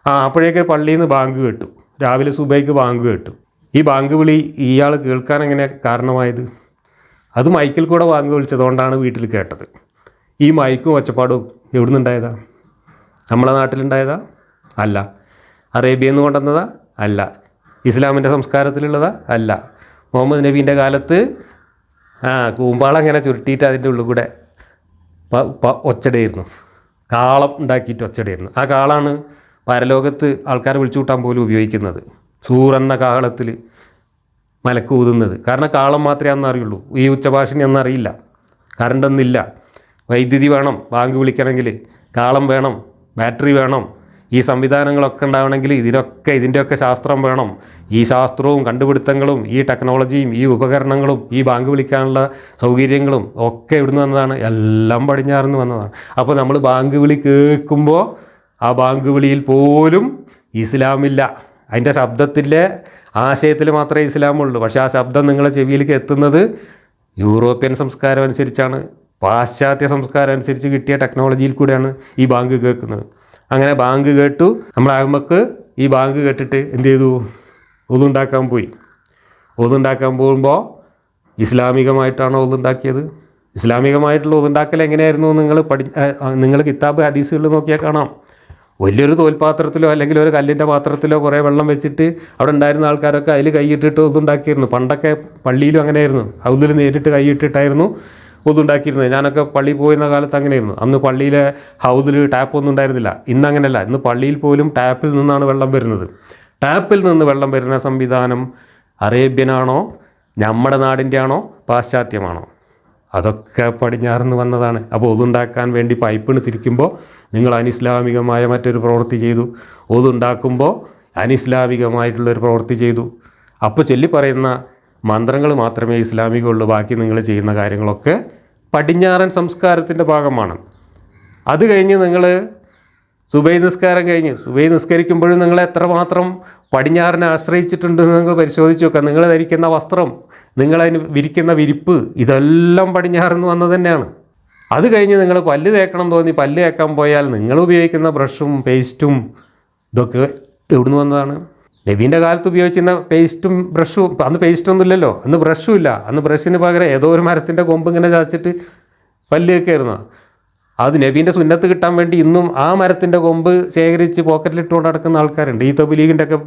അപ്പോഴേക്ക് പള്ളിയിൽ നിന്ന് ബാങ്ക് കേട്ടു, രാവിലെ സുബൈക്ക് ബാങ്ക് കേട്ടു. ഈ ബാങ്ക് വിളി ഇയാൾ കേൾക്കാൻ എങ്ങനെ കാരണമായത്? അത് മൈക്കിൽ കൂടെ ബാങ്ക് വിളിച്ചതുകൊണ്ടാണ് വീട്ടിൽ കേട്ടത്. ഈ മൈക്കും ഒച്ചപ്പാടും എവിടെ നിന്നുണ്ടായതാ? നമ്മളെ നാട്ടിലുണ്ടായതാ? അല്ല. അറേബ്യയിൽ നിന്ന് കൊണ്ടുവന്നതാ? അല്ല. ഇസ്ലാമിൻ്റെ സംസ്കാരത്തിലുള്ളതാ? അല്ല. മുഹമ്മദ് നബീൻ്റെ കാലത്ത് കൂമ്പാളങ്ങനെ ചുരുട്ടിയിട്ട് അതിൻ്റെ ഉള്ളിൽ കൂടെ ഒച്ചടയായിരുന്നു, കാളം ഉണ്ടാക്കിയിട്ട് ഒച്ചടയായിരുന്നു. ആ കാളാണ് പരലോകത്ത് ആൾക്കാരെ വിളിച്ചു കൂട്ടാൻ പോലും ഉപയോഗിക്കുന്നത്. സൂറെന്ന കാഹളത്തിൽ മലക്ക് ഊതുന്നത്. കാരണം കാളം മാത്രമേ അന്ന് അറിയുള്ളൂ, ഈ ഉച്ചഭാഷണി അന്ന് അറിയില്ല. കറണ്ടൊന്നുമില്ല, വൈദ്യുതി വേണം ബാങ്ക് വിളിക്കണമെങ്കിൽ, കാളം വേണം, ബാറ്ററി വേണം. ഈ സംവിധാനങ്ങളൊക്കെ ഉണ്ടാവണമെങ്കിൽ ഇതിൻ്റെയൊക്കെ ശാസ്ത്രം വേണം. ഈ ശാസ്ത്രവും കണ്ടുപിടുത്തങ്ങളും ഈ ടെക്നോളജിയും ഈ ഉപകരണങ്ങളും ഈ ബാങ്ക് വിളിക്കാനുള്ള സൗകര്യങ്ങളും ഒക്കെ ഇവിടുന്ന് വന്നതാണ്, എല്ലാം പടിഞ്ഞാറുന്ന് വന്നതാണ്. അപ്പോൾ നമ്മൾ ബാങ്ക് വിളി കേൾക്കുമ്പോൾ ആ ബാങ്ക് വിളിയിൽ പോലും ഇസ്ലാമില്ല. അതിൻ്റെ ശബ്ദത്തിലെ ആശയത്തിൽ മാത്രമേ ഇസ്ലാമുള്ളൂ. പക്ഷേ ആ ശബ്ദം നിങ്ങളെ ചെവിയിലേക്ക് എത്തുന്നത് യൂറോപ്യൻ സംസ്കാരം അനുസരിച്ചാണ്, പാശ്ചാത്യ സംസ്കാരം അനുസരിച്ച് കിട്ടിയ ടെക്നോളജിയിൽ കൂടെയാണ് ഈ ബാങ്ക് കേൾക്കുന്നത്. അങ്ങനെ ബാങ്ക് കേട്ടു. നമുക്ക് ഈ ബാങ്ക് കേട്ടിട്ട് എന്ത് ചെയ്തു? ഒതുണ്ടാക്കാൻ പോയി. ഒതുണ്ടാക്കാൻ പോകുമ്പോൾ ഇസ്ലാമികമായിട്ടാണോ ഒതുണ്ടാക്കിയത്? ഇസ്ലാമികമായിട്ടുള്ള ഒതുണ്ടാക്കൽ എങ്ങനെയായിരുന്നു? നിങ്ങൾ കിതാബ് ഹദീസുകളിൽ നോക്കിയാൽ കാണാം. വലിയൊരു തോൽപാത്രത്തിലോ അല്ലെങ്കിൽ ഒരു കല്ലിൻ്റെ പാത്രത്തിലോ കുറേ വെള്ളം വെച്ചിട്ട് അവിടെ ഉണ്ടായിരുന്ന ആൾക്കാരൊക്കെ അതിൽ കൈയിട്ടിട്ട് ഒതുണ്ടാക്കിയിരുന്നു. പണ്ടൊക്കെ പള്ളിയിലും അങ്ങനെയായിരുന്നു, ഹൗദിൽ നേരിട്ട് കൈയിട്ടിട്ടായിരുന്നു ഒതുണ്ടാക്കിയിരുന്നത്. ഞാനൊക്കെ പള്ളി പോയിരുന്ന കാലത്ത് അങ്ങനെയായിരുന്നു. അന്ന് പള്ളിയിലെ ഹൗദിൽ ടാപ്പൊന്നും ഉണ്ടായിരുന്നില്ല. ഇന്നങ്ങനെയല്ല. ഇന്ന് പള്ളിയിൽ പോലും ടാപ്പിൽ നിന്നാണ് വെള്ളം വരുന്നത്. ടാപ്പിൽ നിന്ന് വെള്ളം വരുന്ന സംവിധാനം അറേബ്യനാണോ, നമ്മുടെ നാടിൻ്റെ ആണോ, പാശ്ചാത്യമാണോ? അതൊക്കെ പടിഞ്ഞാറുന്ന് വന്നതാണ്. അപ്പോൾ ഒതുണ്ടാക്കാൻ വേണ്ടി പൈപ്പിന് തിരിക്കുമ്പോൾ നിങ്ങൾ അനിസ്ലാമികമായ മറ്റൊരു പ്രവൃത്തി ചെയ്തു. ഒതുണ്ടാക്കുമ്പോൾ അനിസ്ലാമികമായിട്ടുള്ളൊരു പ്രവൃത്തി ചെയ്തു. അപ്പോൾ ചൊല്ലി പറയുന്ന മന്ത്രങ്ങൾ മാത്രമേ ഇസ്ലാമികമുള്ളൂ. ബാക്കി നിങ്ങൾ ചെയ്യുന്ന കാര്യങ്ങളൊക്കെ പടിഞ്ഞാറൻ സംസ്കാരത്തിൻ്റെ ഭാഗമാണ്. അത് കഴിഞ്ഞ് നിങ്ങൾ സുബൈ നിസ്കാരം കഴിഞ്ഞ് സുബൈ നിസ്കരിക്കുമ്പോഴും നിങ്ങൾ എത്രമാത്രം പടിഞ്ഞാറിനെ ആശ്രയിച്ചിട്ടുണ്ടെന്ന് നിങ്ങൾ പരിശോധിച്ച് നോക്കുക. നിങ്ങൾ ധരിക്കുന്ന വസ്ത്രം, നിങ്ങളതിന് വിരിക്കുന്ന വിരിപ്പ്, ഇതെല്ലാം പടിഞ്ഞാറിന്ന് വന്നത് തന്നെയാണ്. അത് കഴിഞ്ഞ് നിങ്ങൾ പല്ല് തേക്കണം തോന്നി പല്ല് തേക്കാൻ പോയാൽ നിങ്ങൾ ഉപയോഗിക്കുന്ന ബ്രഷും പേസ്റ്റും ഇതൊക്കെ എവിടുന്ന് വന്നതാണ്? നബീൻ്റെ കാലത്ത് ഉപയോഗിച്ചിരുന്ന പേസ്റ്റും ബ്രഷും, അന്ന് പേസ്റ്റൊന്നും ഇല്ലല്ലോ, അന്ന് ബ്രഷും ഇല്ല. അന്ന് ബ്രഷിന് പകരം ഏതോ ഒരു മരത്തിൻ്റെ കൊമ്പ് ഇങ്ങനെ ചാച്ചിട്ട് പല്ല് തേക്കായിരുന്നു. അത് നബീൻ്റെ സുന്നത്ത് കിട്ടാൻ വേണ്ടി ഇന്നും ആ മരത്തിൻ്റെ കൊമ്പ് ശേഖരിച്ച് പോക്കറ്റിലിട്ടുകൊണ്ട് നടക്കുന്ന ആൾക്കാരുണ്ട്. ഈ തബ്ലീഗിൻ്റെ ഒക്കെ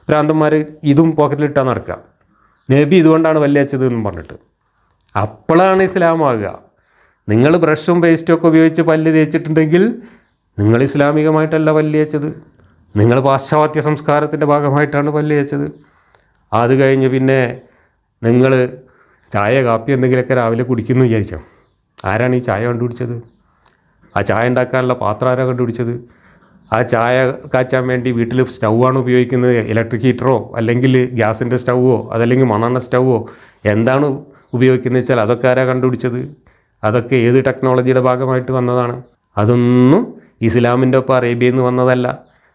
ഭ്രാന്തന്മാർ ഇതും പോക്കറ്റിലിട്ടാൽ നടക്കുക. നബി ഇതുകൊണ്ടാണ് പല്ല് തേച്ചത് എന്നും പറഞ്ഞിട്ട്. അപ്പോഴാണ് ഇസ്ലാമാകുക. നിങ്ങൾ ബ്രഷും പേസ്റ്റും ഒക്കെ ഉപയോഗിച്ച് പല്ല് തേച്ചിട്ടുണ്ടെങ്കിൽ നിങ്ങൾ ഇസ്ലാമികമായിട്ടല്ല പല്ല് തേച്ചത്, നിങ്ങൾ പാശ്ചാത്യ സംസ്കാരത്തിൻ്റെ ഭാഗമായിട്ടാണ് പല്ല് തേച്ചത്. അത് കഴിഞ്ഞ് പിന്നെ നിങ്ങൾ ചായ കാപ്പി എന്തെങ്കിലുമൊക്കെ രാവിലെ കുടിക്കുന്നു വിചാരിച്ചോ? ആരാണ് ഈ ചായ കണ്ടുപിടിച്ചത്? ആ ചായ ഉണ്ടാക്കാനുള്ള പാത്രം ആരാണ് കണ്ടുപിടിച്ചത്? ആ ചായ കാച്ചാൻ വേണ്ടി വീട്ടിൽ സ്റ്റൗവാണ് ഉപയോഗിക്കുന്നത്, ഇലക്ട്രിക് ഹീറ്ററോ അല്ലെങ്കിൽ ഗ്യാസിൻ്റെ സ്റ്റൗവോ അതല്ലെങ്കിൽ മണ്ണെണ്ണ സ്റ്റൗവോ എന്താണ് ഉപയോഗിക്കുന്നത് വെച്ചാൽ അതൊക്കെ ആരാണ് കണ്ടുപിടിച്ചത്? അതൊക്കെ ഏത് ടെക്നോളജിയുടെ ഭാഗമായിട്ട് വന്നതാണ്? അതൊന്നും ഇസ്ലാമിൻ്റെ ഒപ്പം അറേബ്യയിൽ നിന്ന് വന്നതല്ല,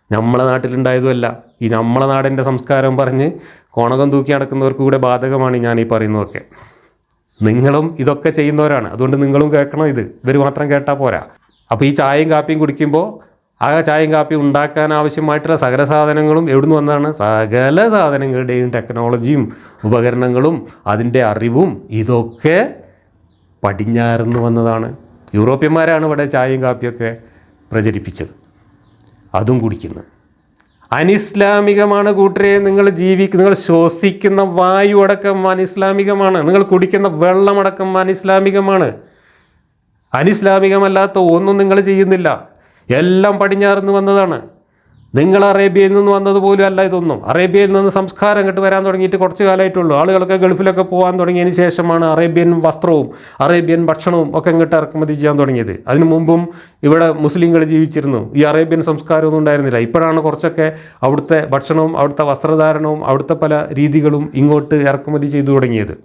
നമ്മളെ നാട്ടിലുണ്ടായതുമല്ല. ഈ നമ്മളെ നാടിൻ്റെ സംസ്കാരം പറഞ്ഞ് കോണകം തൂക്കി നടക്കുന്നവർക്ക് കൂടെ ബാധകമാണ് ഞാൻ ഈ പറയുന്നതൊക്കെ. നിങ്ങളും ഇതൊക്കെ ചെയ്യുന്നവരാണ്, അതുകൊണ്ട് നിങ്ങളും കേൾക്കണം. ഇവർ മാത്രം കേട്ടാൽ പോരാ. അപ്പോൾ ഈ ചായയും കാപ്പിയും കുടിക്കുമ്പോൾ ആ ചായയും കാപ്പിയും ഉണ്ടാക്കാൻ ആവശ്യമായിട്ടുള്ള സകല സാധനങ്ങളും എവിടുന്ന് വന്നതാണ്? സകല സാധനങ്ങളുടെയും ടെക്നോളജിയും ഉപകരണങ്ങളും അതിൻ്റെ അറിവും ഇതൊക്കെ പടിഞ്ഞാറുന്ന് വന്നതാണ്. യൂറോപ്യന്മാരാണ് ഇവിടെ ചായയും കാപ്പിയൊക്കെ പ്രചരിപ്പിച്ചത്, അതും കുടിക്കുന്നത്. അനിസ്ലാമികമാണ് കൂട്ടരെ. നിങ്ങൾ ശ്വസിക്കുന്ന വായു അടക്കം അനിസ്ലാമികമാണ്. നിങ്ങൾ കുടിക്കുന്ന വെള്ളമടക്കം അനിസ്ലാമികമാണ്. അനിസ്ലാമികമല്ലാത്ത ഒന്നും നിങ്ങൾ ചെയ്യുന്നില്ല. എല്ലാം പടിഞ്ഞാറുന്ന് വന്നതാണ്. നിങ്ങൾ അറേബ്യയിൽ നിന്ന് വന്നതുപോലും അല്ല ഇതൊന്നും. അറേബ്യയിൽ നിന്ന് സംസ്കാരം ഇങ്ങോട്ട് വരാൻ തുടങ്ങിയിട്ട് കുറച്ച് കാലമായിട്ടുള്ളൂ. ആളുകളൊക്കെ ഗൾഫിലൊക്കെ പോകാൻ തുടങ്ങിയതിന് ശേഷമാണ് അറേബ്യൻ വസ്ത്രവും അറേബ്യൻ ഭക്ഷണവും ഒക്കെ ഇങ്ങോട്ട് ഇറക്കുമതി ചെയ്യാൻ തുടങ്ങിയത്. അതിനു മുമ്പും ഇവിടെ മുസ്ലിങ്ങൾ ജീവിച്ചിരുന്നു. ഈ അറേബ്യൻ സംസ്കാരമൊന്നും ഉണ്ടായിരുന്നില്ല. ഇപ്പോഴാണ് കുറച്ചൊക്കെ അവിടുത്തെ ഭക്ഷണവും അവിടുത്തെ വസ്ത്രധാരണവും അവിടുത്തെ പല രീതികളും ഇങ്ങോട്ട് ഇറക്കുമതി ചെയ്തു തുടങ്ങിയത്.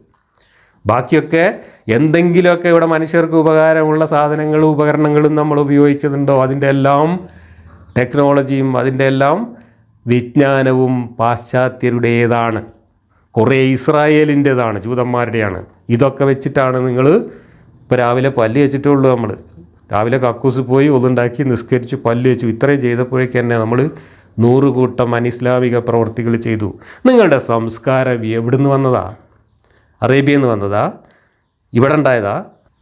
ബാക്കിയൊക്കെ എന്തെങ്കിലുമൊക്കെ ഇവിടെ മനുഷ്യർക്ക് ഉപകാരമുള്ള സാധനങ്ങളും ഉപകരണങ്ങളും നമ്മൾ ഉപയോഗിക്കുന്നുണ്ടോ അതിൻ്റെ എല്ലാം ടെക്നോളജിയും അതിൻ്റെ എല്ലാം വിജ്ഞാനവും പാശ്ചാത്യരുടേതാണ്, കുറേ ഇസ്രായേലിൻ്റേതാണ്, ജൂതന്മാരുടെയാണ്. ഇതൊക്കെ വെച്ചിട്ടാണ് നിങ്ങൾ ഇപ്പോൾ രാവിലെ പല്ല് വെച്ചിട്ടേ ഉള്ളൂ. നമ്മൾ രാവിലെ കക്കൂസ് പോയി ഒന്നുണ്ടാക്കി നിസ്കരിച്ച് പല്ല് വെച്ചു. ഇത്രയും ചെയ്തപ്പോഴേക്ക് തന്നെ നമ്മൾ 100 കൂട്ടം അനിസ്ലാമിക പ്രവർത്തികൾ ചെയ്തു. നിങ്ങളുടെ സംസ്കാരം എവിടുന്ന് വന്നതാ? അറേബ്യയിൽ നിന്ന് വന്നതാ? ഇവിടെ ഉണ്ടായതാ?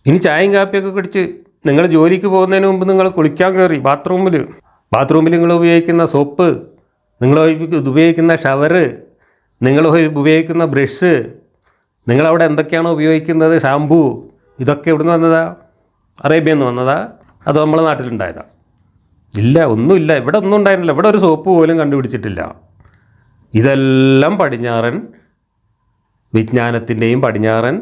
ഇനി ചായയും കാപ്പിയൊക്കെ കുടിച്ച് നിങ്ങൾ ജോലിക്ക് പോകുന്നതിന് മുമ്പ് നിങ്ങൾ കുളിക്കാൻ കയറി ബാത്റൂമിൽ നിങ്ങൾ ഉപയോഗിക്കുന്ന സോപ്പ്, നിങ്ങൾ ഉപയോഗിക്കുന്ന ഷവറ്, നിങ്ങൾ ഉപയോഗിക്കുന്ന ബ്രഷ്, നിങ്ങളവിടെ എന്തൊക്കെയാണോ ഉപയോഗിക്കുന്നത്, ഷാമ്പൂ, ഇതൊക്കെ എവിടുന്ന് വന്നതാ? അറേബ്യയിൽ നിന്ന് വന്നതാ? അതോ നമ്മളെ നാട്ടിലുണ്ടായതാ? ഇല്ല, ഒന്നുമില്ല. ഇവിടെ ഒന്നും ഉണ്ടായിരുന്നില്ല. ഇവിടെ ഒരു സോപ്പ് പോലും കണ്ടുപിടിച്ചിട്ടില്ല. ഇതെല്ലാം പടിഞ്ഞാറൻ വിജ്ഞാനത്തിൻ്റെയും പടിഞ്ഞാറൻ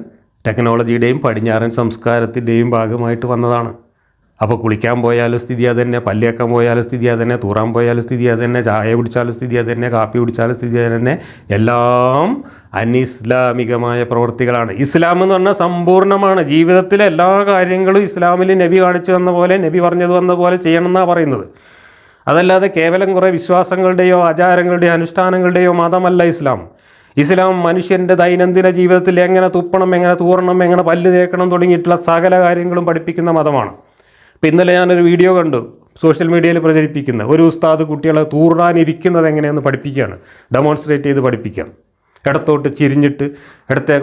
ടെക്നോളജിയുടെയും പടിഞ്ഞാറൻ സംസ്കാരത്തിൻ്റെയും ഭാഗമായിട്ട് വന്നതാണ്. അപ്പോൾ കുളിക്കാൻ പോയാലും സ്ഥിതി അത് തന്നെ, പല്ലേക്കാൻ പോയാലും സ്ഥിതി അത് തന്നെ, തൂറാൻ പോയാലും സ്ഥിതി അത് തന്നെ, ചായ കുടിച്ചാലും സ്ഥിതി അത് തന്നെ, കാപ്പി കുടിച്ചാലും സ്ഥിതി അത് തന്നെ. എല്ലാം അനിസ്ലാമികമായ പ്രവൃത്തികളാണ്. ഇസ്ലാം എന്ന് പറഞ്ഞാൽ സമ്പൂർണ്ണമാണ്. ജീവിതത്തിലെ എല്ലാ കാര്യങ്ങളും ഇസ്ലാമിൽ നബി കാണിച്ചു തന്ന പോലെ, നബി പറഞ്ഞത് വന്ന പോലെ ചെയ്യണമെന്നാണ് പറയുന്നത്. അതല്ലാതെ കേവലം കുറേ വിശ്വാസങ്ങളുടെയോ ആചാരങ്ങളുടെയോ അനുഷ്ഠാനങ്ങളുടെയോ മതമല്ല ഇസ്ലാം. ഇസ്ലാം മനുഷ്യൻ്റെ ദൈനംദിന ജീവിതത്തിൽ എങ്ങനെ തുപ്പണം, എങ്ങനെ തൂറണം, എങ്ങനെ പല്ല് തേക്കണം തുടങ്ങിയിട്ടുള്ള സകല കാര്യങ്ങളും പഠിപ്പിക്കുന്ന മതമാണ്. ഇപ്പോൾ ഇന്നലെ ഞാനൊരു വീഡിയോ കണ്ടു, സോഷ്യൽ മീഡിയയിൽ പ്രചരിപ്പിക്കുന്ന ഒരു ഉസ്താദ് കുട്ടികളെ തൂറാനിരിക്കുന്നത് എങ്ങനെയെന്ന് പഠിപ്പിക്കുകയാണ്, ഡെമോൺസ്ട്രേറ്റ് ചെയ്ത് പഠിപ്പിക്കുകയാണ്. ഇടത്തോട്ട് ചിരിഞ്ഞിട്ട്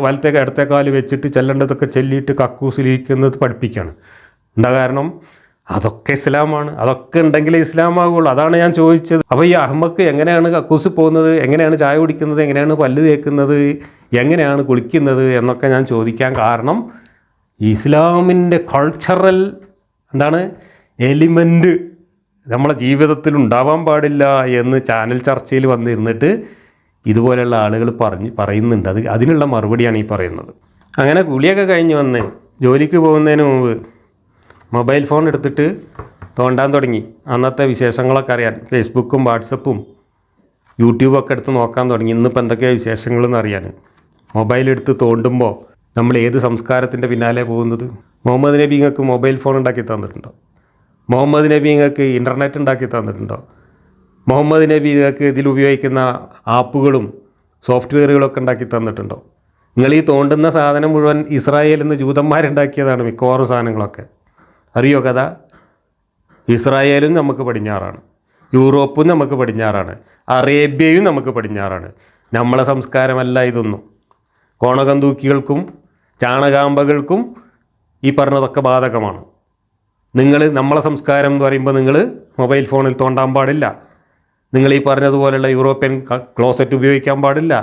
വലത്തെ കാല് വെച്ചിട്ട് ചെല്ലേണ്ടതൊക്കെ ചെല്ലിയിട്ട് കക്കൂസിലിരിക്കുന്നത് പഠിപ്പിക്കുകയാണ്. എന്താ കാരണം? അതൊക്കെ ഇസ്ലാമാണ്. അതൊക്കെ ഉണ്ടെങ്കിലേ ഇസ്ലാമാകുള്ളൂ. അതാണ് ഞാൻ ചോദിച്ചത്. അപ്പോൾ ഈ അഹമ്മക്ക് എങ്ങനെയാണ് കക്കൂസിൽ പോകുന്നത്, എങ്ങനെയാണ് ചായ കുടിക്കുന്നത്, എങ്ങനെയാണ് പല്ല് തേക്കുന്നത്, എങ്ങനെയാണ് കുളിക്കുന്നത് എന്നൊക്കെ ഞാൻ ചോദിക്കാൻ കാരണം ഇസ്ലാമിൻ്റെ കൾച്ചറൽ എലിമെൻ്റ് നമ്മളെ ജീവിതത്തിൽ ഉണ്ടാവാൻ പാടില്ല എന്ന് ചാനൽ ചർച്ചയിൽ വന്നിരുന്നിട്ട് ഇതുപോലെയുള്ള ആളുകൾ പറയുന്നുണ്ട്. അതിനുള്ള മറുപടിയാണ് ഈ പറയുന്നത്. അങ്ങനെ കുളിയൊക്കെ കഴിഞ്ഞ് വന്ന് ജോലിക്ക് പോകുന്നതിന് മുമ്പ് മൊബൈൽ ഫോൺ എടുത്തിട്ട് തോണ്ടാൻ തുടങ്ങി. അന്നത്തെ വിശേഷങ്ങളൊക്കെ അറിയാൻ ഫേസ്ബുക്കും വാട്സപ്പും യൂട്യൂബൊക്കെ എടുത്ത് നോക്കാൻ തുടങ്ങി. ഇന്നിപ്പോൾ എന്തൊക്കെയാണ് വിശേഷങ്ങളെന്ന് അറിയാൻ മൊബൈൽ എടുത്ത് തോണ്ടുമ്പോൾ നമ്മൾ ഏത് സംസ്കാരത്തിൻ്റെ പിന്നാലെ പോകുന്നത്? മുഹമ്മദ് നബി നിങ്ങൾക്ക് മൊബൈൽ ഫോൺ ഉണ്ടാക്കി തന്നിട്ടുണ്ടോ? മുഹമ്മദ് നബി നിങ്ങൾക്ക് ഇൻ്റർനെറ്റ് ഉണ്ടാക്കി തന്നിട്ടുണ്ടോ? മുഹമ്മദ് നബി നിങ്ങൾക്ക് ഇതിൽ ഉപയോഗിക്കുന്ന ആപ്പുകളും സോഫ്റ്റ്വെയറുകളൊക്കെ ഉണ്ടാക്കി തന്നിട്ടുണ്ടോ? നിങ്ങൾ ഈ തോണ്ടുന്ന സാധനം മുഴുവൻ ഇസ്രായേലിൽ നിന്ന് ജൂതന്മാരുണ്ടാക്കിയതാണ് മിക്കവാറും സാധനങ്ങളൊക്കെ. അറിയോ കഥ? ഇസ്രായേലും നമുക്ക് പടിഞ്ഞാറാണ്, യൂറോപ്പും നമുക്ക് പടിഞ്ഞാറാണ്, അറേബ്യയും നമുക്ക് പടിഞ്ഞാറാണ്. നമ്മളെ സംസ്കാരമല്ല ഇതൊന്നും. കോണകന്തൂക്കികൾക്കും ചാണകാമ്പകൾക്കും ഈ പറഞ്ഞതൊക്കെ ബാധകമാണ്. നമ്മളെ സംസ്കാരം എന്ന് പറയുമ്പോൾ നിങ്ങൾ മൊബൈൽ ഫോണിൽ തോണ്ടാൻ പാടില്ല. നിങ്ങൾ ഈ പറഞ്ഞതുപോലെയുള്ള യൂറോപ്യൻ ക്ലോസറ്റ് ഉപയോഗിക്കാൻ പാടില്ല.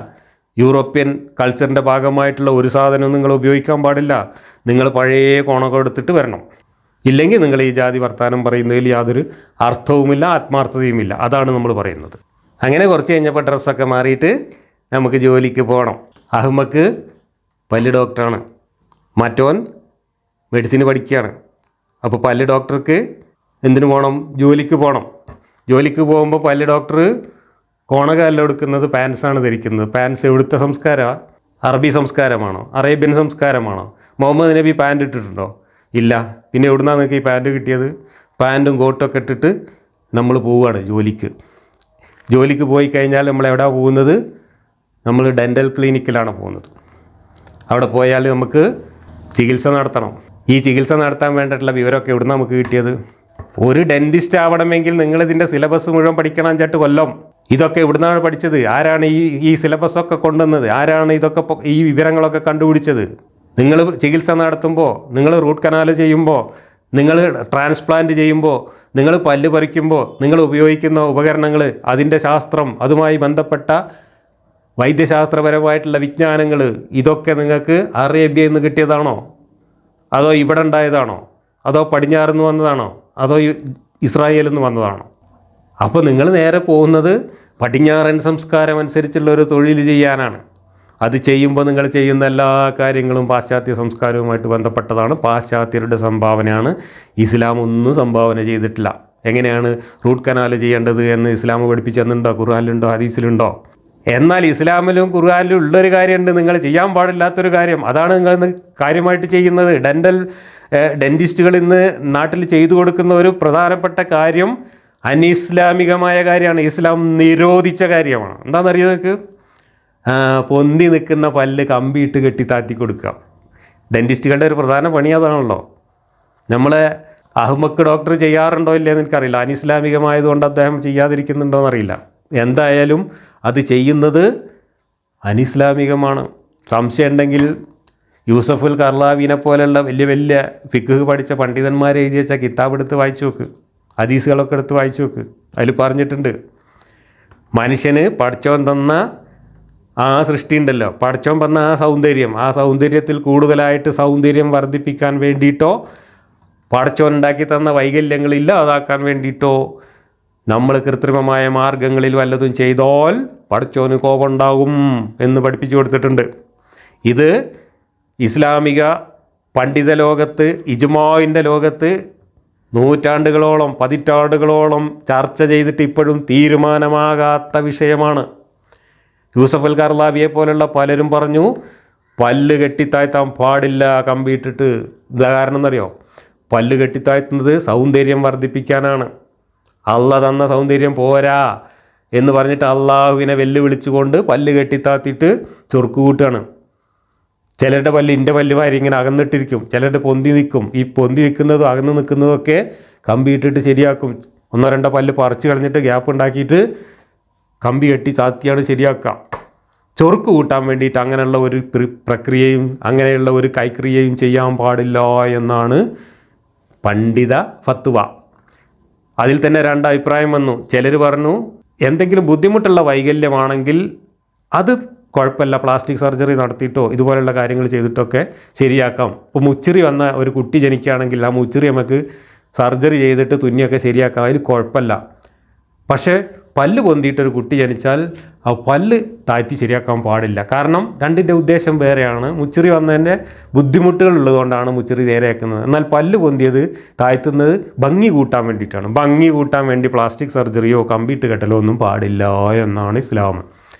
യൂറോപ്യൻ കൾച്ചറിൻ്റെ ഭാഗമായിട്ടുള്ള ഒരു സാധനവും നിങ്ങൾ ഉപയോഗിക്കാൻ പാടില്ല. നിങ്ങൾ പഴയ കോണകം എടുത്തിട്ട് വരണം. ഇല്ലെങ്കിൽ നിങ്ങൾ ഈ ജാതി വർത്താനം പറയുന്നതിൽ യാതൊരു അർത്ഥവുമില്ല, ആത്മാർത്ഥതയുമില്ല. അതാണ് നമ്മൾ പറയുന്നത്. അങ്ങനെ കുറച്ച് കഴിഞ്ഞപ്പോൾ ഡ്രസ്സൊക്കെ മാറിയിട്ട് നമുക്ക് ജോലിക്ക് പോകണം. അഹമ്മക്ക് പല്ല് ഡോക്ടറാണ്, മറ്റോൻ മെഡിസിന് പഠിക്കുകയാണ്. അപ്പോൾ പല്ല് ഡോക്ടർക്ക് എന്തിനു പോകണം? ജോലിക്ക് പോകണം. ജോലിക്ക് പോകുമ്പോൾ പല്ല് ഡോക്ടർ കോണകമല്ല എടുക്കുന്നത്, പാൻസാണ് ധരിക്കുന്നത്. പാൻസ് എവിടുത്തെ സംസ്കാരമാണ്? അറബി സംസ്കാരമാണോ? അറേബ്യൻ സംസ്കാരമാണോ? മുഹമ്മദ് നബി പാൻറ് ഇട്ടിട്ടുണ്ടോ? ഇല്ല. പിന്നെ എവിടുന്നാണ് നിങ്ങൾക്ക് ഈ പാൻറ് കിട്ടിയത്? പാൻറ്റും കോട്ടൊക്കെ ഇട്ടിട്ട് നമ്മൾ പോവുകയാണ് ജോലിക്ക്. ജോലിക്ക് പോയി കഴിഞ്ഞാൽ നമ്മൾ എവിടെയാണ് പോകുന്നത്? നമ്മൾ ഡെൻ്റൽ ക്ലിനിക്കിലാണ് പോകുന്നത്. അവിടെ പോയാൽ നമുക്ക് ചികിത്സ നടത്തണം. ഈ ചികിത്സ നടത്താൻ വേണ്ടിയിട്ടുള്ള വിവരമൊക്കെ എവിടുന്ന് നമുക്ക് കിട്ടിയത്? ഒരു ഡെൻറ്റിസ്റ്റ് ആവണമെങ്കിൽ നിങ്ങളിതിൻ്റെ സിലബസ് മുഴുവൻ പഠിക്കണം 5-8 കൊല്ലം. ഇതൊക്കെ എവിടുന്നാണ് പഠിച്ചത്? ആരാണ് ഈ സിലബസൊക്കെ കൊണ്ടുവന്നത്? ആരാണ് ഇതൊക്കെ ഈ വിവരങ്ങളൊക്കെ കണ്ടുപിടിച്ചത്? നിങ്ങൾ ചികിത്സ നടത്തുമ്പോൾ, നിങ്ങൾ റൂട്ട് കനാൽ ചെയ്യുമ്പോൾ, നിങ്ങൾ ട്രാൻസ്പ്ലാന്റ് ചെയ്യുമ്പോൾ, നിങ്ങൾ പല്ല് പറിക്കുമ്പോൾ നിങ്ങൾ ഉപയോഗിക്കുന്ന ഉപകരണങ്ങൾ, അതിൻ്റെ ശാസ്ത്രം, അതുമായി ബന്ധപ്പെട്ട വൈദ്യശാസ്ത്രപരമായിട്ടുള്ള വിജ്ഞാനങ്ങൾ, ഇതൊക്കെ നിങ്ങൾക്ക് അറേബ്യയിൽ നിന്ന് കിട്ടിയതാണോ? അതോ ഇവിടെ ഉണ്ടായതാണോ? അതോ പടിഞ്ഞാറിൽ നിന്ന് വന്നതാണോ? അതോ ഇസ്രായേലിൽ നിന്ന് വന്നതാണോ? അപ്പോൾ നിങ്ങൾ നേരെ പോകുന്നത് പടിഞ്ഞാറൻ സംസ്കാരം അനുസരിച്ചുള്ള ഒരു തൊഴിൽ ചെയ്യാനാണ്. അത് ചെയ്യുമ്പോൾ നിങ്ങൾ ചെയ്യുന്ന എല്ലാ കാര്യങ്ങളും പാശ്ചാത്യ സംസ്കാരവുമായിട്ട് ബന്ധപ്പെട്ടതാണ്. പാശ്ചാത്യരുടെ സംഭാവനയാണ്. ഇസ്ലാം ഒന്നും സംഭാവന ചെയ്തിട്ടില്ല. എങ്ങനെയാണ് റൂട്ട് കനാൽ ചെയ്യേണ്ടത് എന്ന് ഇസ്ലാം പഠിപ്പിച്ചെന്നുണ്ടോ? ഖുർആനിലുണ്ടോ? ഹദീസിലുണ്ടോ? എന്നാൽ ഇസ്ലാമിലും ഖുർആനിലും ഉള്ളൊരു കാര്യമുണ്ട്, നിങ്ങൾ ചെയ്യാൻ പാടില്ലാത്തൊരു കാര്യം. അതാണ് നിങ്ങൾ ഇന്ന് കാര്യമായിട്ട് ചെയ്യുന്നത്. ഡെൻറ്റിസ്റ്റുകൾ ഇന്ന് നാട്ടിൽ ചെയ്തു കൊടുക്കുന്ന ഒരു പ്രധാനപ്പെട്ട കാര്യം അനിസ്ലാമികമായ കാര്യമാണ്. ഇസ്ലാം നിരോധിച്ച കാര്യമാണ്. എന്താണെന്നറിയോ നിങ്ങൾക്ക്? പൊന്തി നിൽക്കുന്ന പല്ല് കമ്പിയിട്ട് കെട്ടി താത്തി കൊടുക്കുക. ഡെൻറ്റിസ്റ്റുകളുടെ ഒരു പ്രധാന പണി അതാണല്ലോ. നമ്മളെ അഹമ്മക്ക് ഡോക്ടർ ചെയ്യാറുണ്ടോ ഇല്ലയെന്ന് എനിക്കറിയില്ല. അനിസ്ലാമികമായതുകൊണ്ട് അദ്ദേഹം ചെയ്യാതിരിക്കുന്നുണ്ടോ എന്നറിയില്ല. എന്തായാലും അത് ചെയ്യുന്നത് അനിസ്ലാമികമാണ്. സംശയം ഉണ്ടെങ്കിൽ യൂസഫുൽ കർലാവിനെ പോലെയുള്ള വലിയ വലിയ ഫിഖ് പഠിച്ച പണ്ഡിതന്മാർ എഴുതി വെച്ച കിതാബ് എടുത്ത് വായിച്ചു നോക്ക്, ഹദീസുകളൊക്കെ എടുത്ത് വായിച്ചു നോക്ക്. അതിൽ പറഞ്ഞിട്ടുണ്ട്, മനുഷ്യന് പടച്ചോൻ തന്ന ആ സൃഷ്ടി ഉണ്ടല്ലോ, പടച്ചോൻ തന്ന ആ സൗന്ദര്യത്തിൽ കൂടുതലായിട്ട് സൗന്ദര്യം വർദ്ധിപ്പിക്കാൻ വേണ്ടിയിട്ടോ പടച്ചോൻ ഉണ്ടാക്കി തന്ന വൈകല്യങ്ങളില്ല അതാക്കാൻ വേണ്ടിയിട്ടോ നമ്മൾ കൃത്രിമമായ മാർഗങ്ങളിൽ വല്ലതും ചെയ്താൽ പടച്ചോന് കോപമുണ്ടാകും എന്ന് പഠിപ്പിച്ചു കൊടുത്തിട്ടുണ്ട്. ഇത് ഇസ്ലാമിക പണ്ഡിത ലോകത്ത്, ഇജ്മാഇൻ്റെ ലോകത്ത് നൂറ്റാണ്ടുകളോളം, പതിറ്റാണ്ടുകളോളം ചർച്ച ചെയ്തിട്ട് ഇപ്പോഴും തീരുമാനമാകാത്ത വിഷയമാണ്. യൂസഫ് അൽ കർലാവിയെ പോലുള്ള പലരും പറഞ്ഞു പല്ല് കെട്ടിത്താഴ്ത്താൻ പാടില്ല കമ്പിയിട്ടിട്ട്. എന്താ കാരണം എന്നറിയോ? പല്ല് കെട്ടിത്താഴ്ത്തുന്നത് സൗന്ദര്യം വർദ്ധിപ്പിക്കാനാണ്. അള്ളാഹ് തന്ന സൗന്ദര്യം പോരാ എന്ന് പറഞ്ഞിട്ട് അള്ളാഹുവിനെ വെല്ലുവിളിച്ചുകൊണ്ട് പല്ല് കെട്ടിത്താത്തിയിട്ട് ചൊറുക്ക് കൂട്ടുകയാണ്. ചിലരുടെ പല്ല് എൻ്റെ പല്ലുമാരി ഇങ്ങനെ അകന്നിട്ടിരിക്കും, ചിലരുടെ പൊന്തി നിൽക്കും. ഈ പൊന്തി നിൽക്കുന്നതും അകന്ന് നിൽക്കുന്നതൊക്കെ കമ്പിയിട്ടിട്ട് ശരിയാക്കും. 1-2 പല്ല് പറിച്ച് കളഞ്ഞിട്ട് ഗ്യാപ്പ് ഉണ്ടാക്കിയിട്ട് കമ്പി കെട്ടി ചാത്തിയാണ് ശരിയാക്കുക. ചൊറുക്ക് കൂട്ടാൻ വേണ്ടിയിട്ട് അങ്ങനെയുള്ള ഒരു പ്രക്രിയയും അങ്ങനെയുള്ള ഒരു കൈക്രിയയും ചെയ്യാൻ പാടില്ല എന്നാണ് പണ്ഡിത ഫത്വ. അതിൽ തന്നെ 2 അഭിപ്രായം വന്നു. ചിലർ പറഞ്ഞു എന്തെങ്കിലും ബുദ്ധിമുട്ടുള്ള വൈകല്യമാണെങ്കിൽ അത് കുഴപ്പമില്ല, പ്ലാസ്റ്റിക് സർജറി നടത്തിയിട്ടോ ഇതുപോലെയുള്ള കാര്യങ്ങൾ ചെയ്തിട്ടൊക്കെ ശരിയാക്കാം. ഇപ്പോൾ മുച്ചിറി വന്ന ഒരു കുട്ടി ജനിക്കുകയാണെങ്കിൽ ആ മുച്ചിറി നമുക്ക് സർജറി ചെയ്തിട്ട് തുന്നിയൊക്കെ ശരിയാക്കാം, അതിൽ കുഴപ്പമില്ല. പക്ഷേ പല്ല് പൊന്തിയിട്ടൊരു കുട്ടി ജനിച്ചാൽ ആ പല്ല് താഴ്ത്തി ശരിയാക്കാൻ പാടില്ല. കാരണം രണ്ടിൻ്റെ ഉദ്ദേശം വേറെയാണ്. മുച്ചിറി വന്നതിൻ്റെ ബുദ്ധിമുട്ടുകൾ ഉള്ളതുകൊണ്ടാണ് മുച്ചിറി നേരെയാക്കുന്നത്. എന്നാൽ പല്ല് പൊന്തിയത് താഴ്ത്തുന്നത് ഭംഗി കൂട്ടാൻ വേണ്ടിയിട്ടാണ്. ഭംഗി കൂട്ടാൻ വേണ്ടി പ്ലാസ്റ്റിക് സർജറിയോ കമ്പിയിട്ട് കെട്ടലോ ഒന്നും പാടില്ല എന്നാണ് ഇസ്ലാം.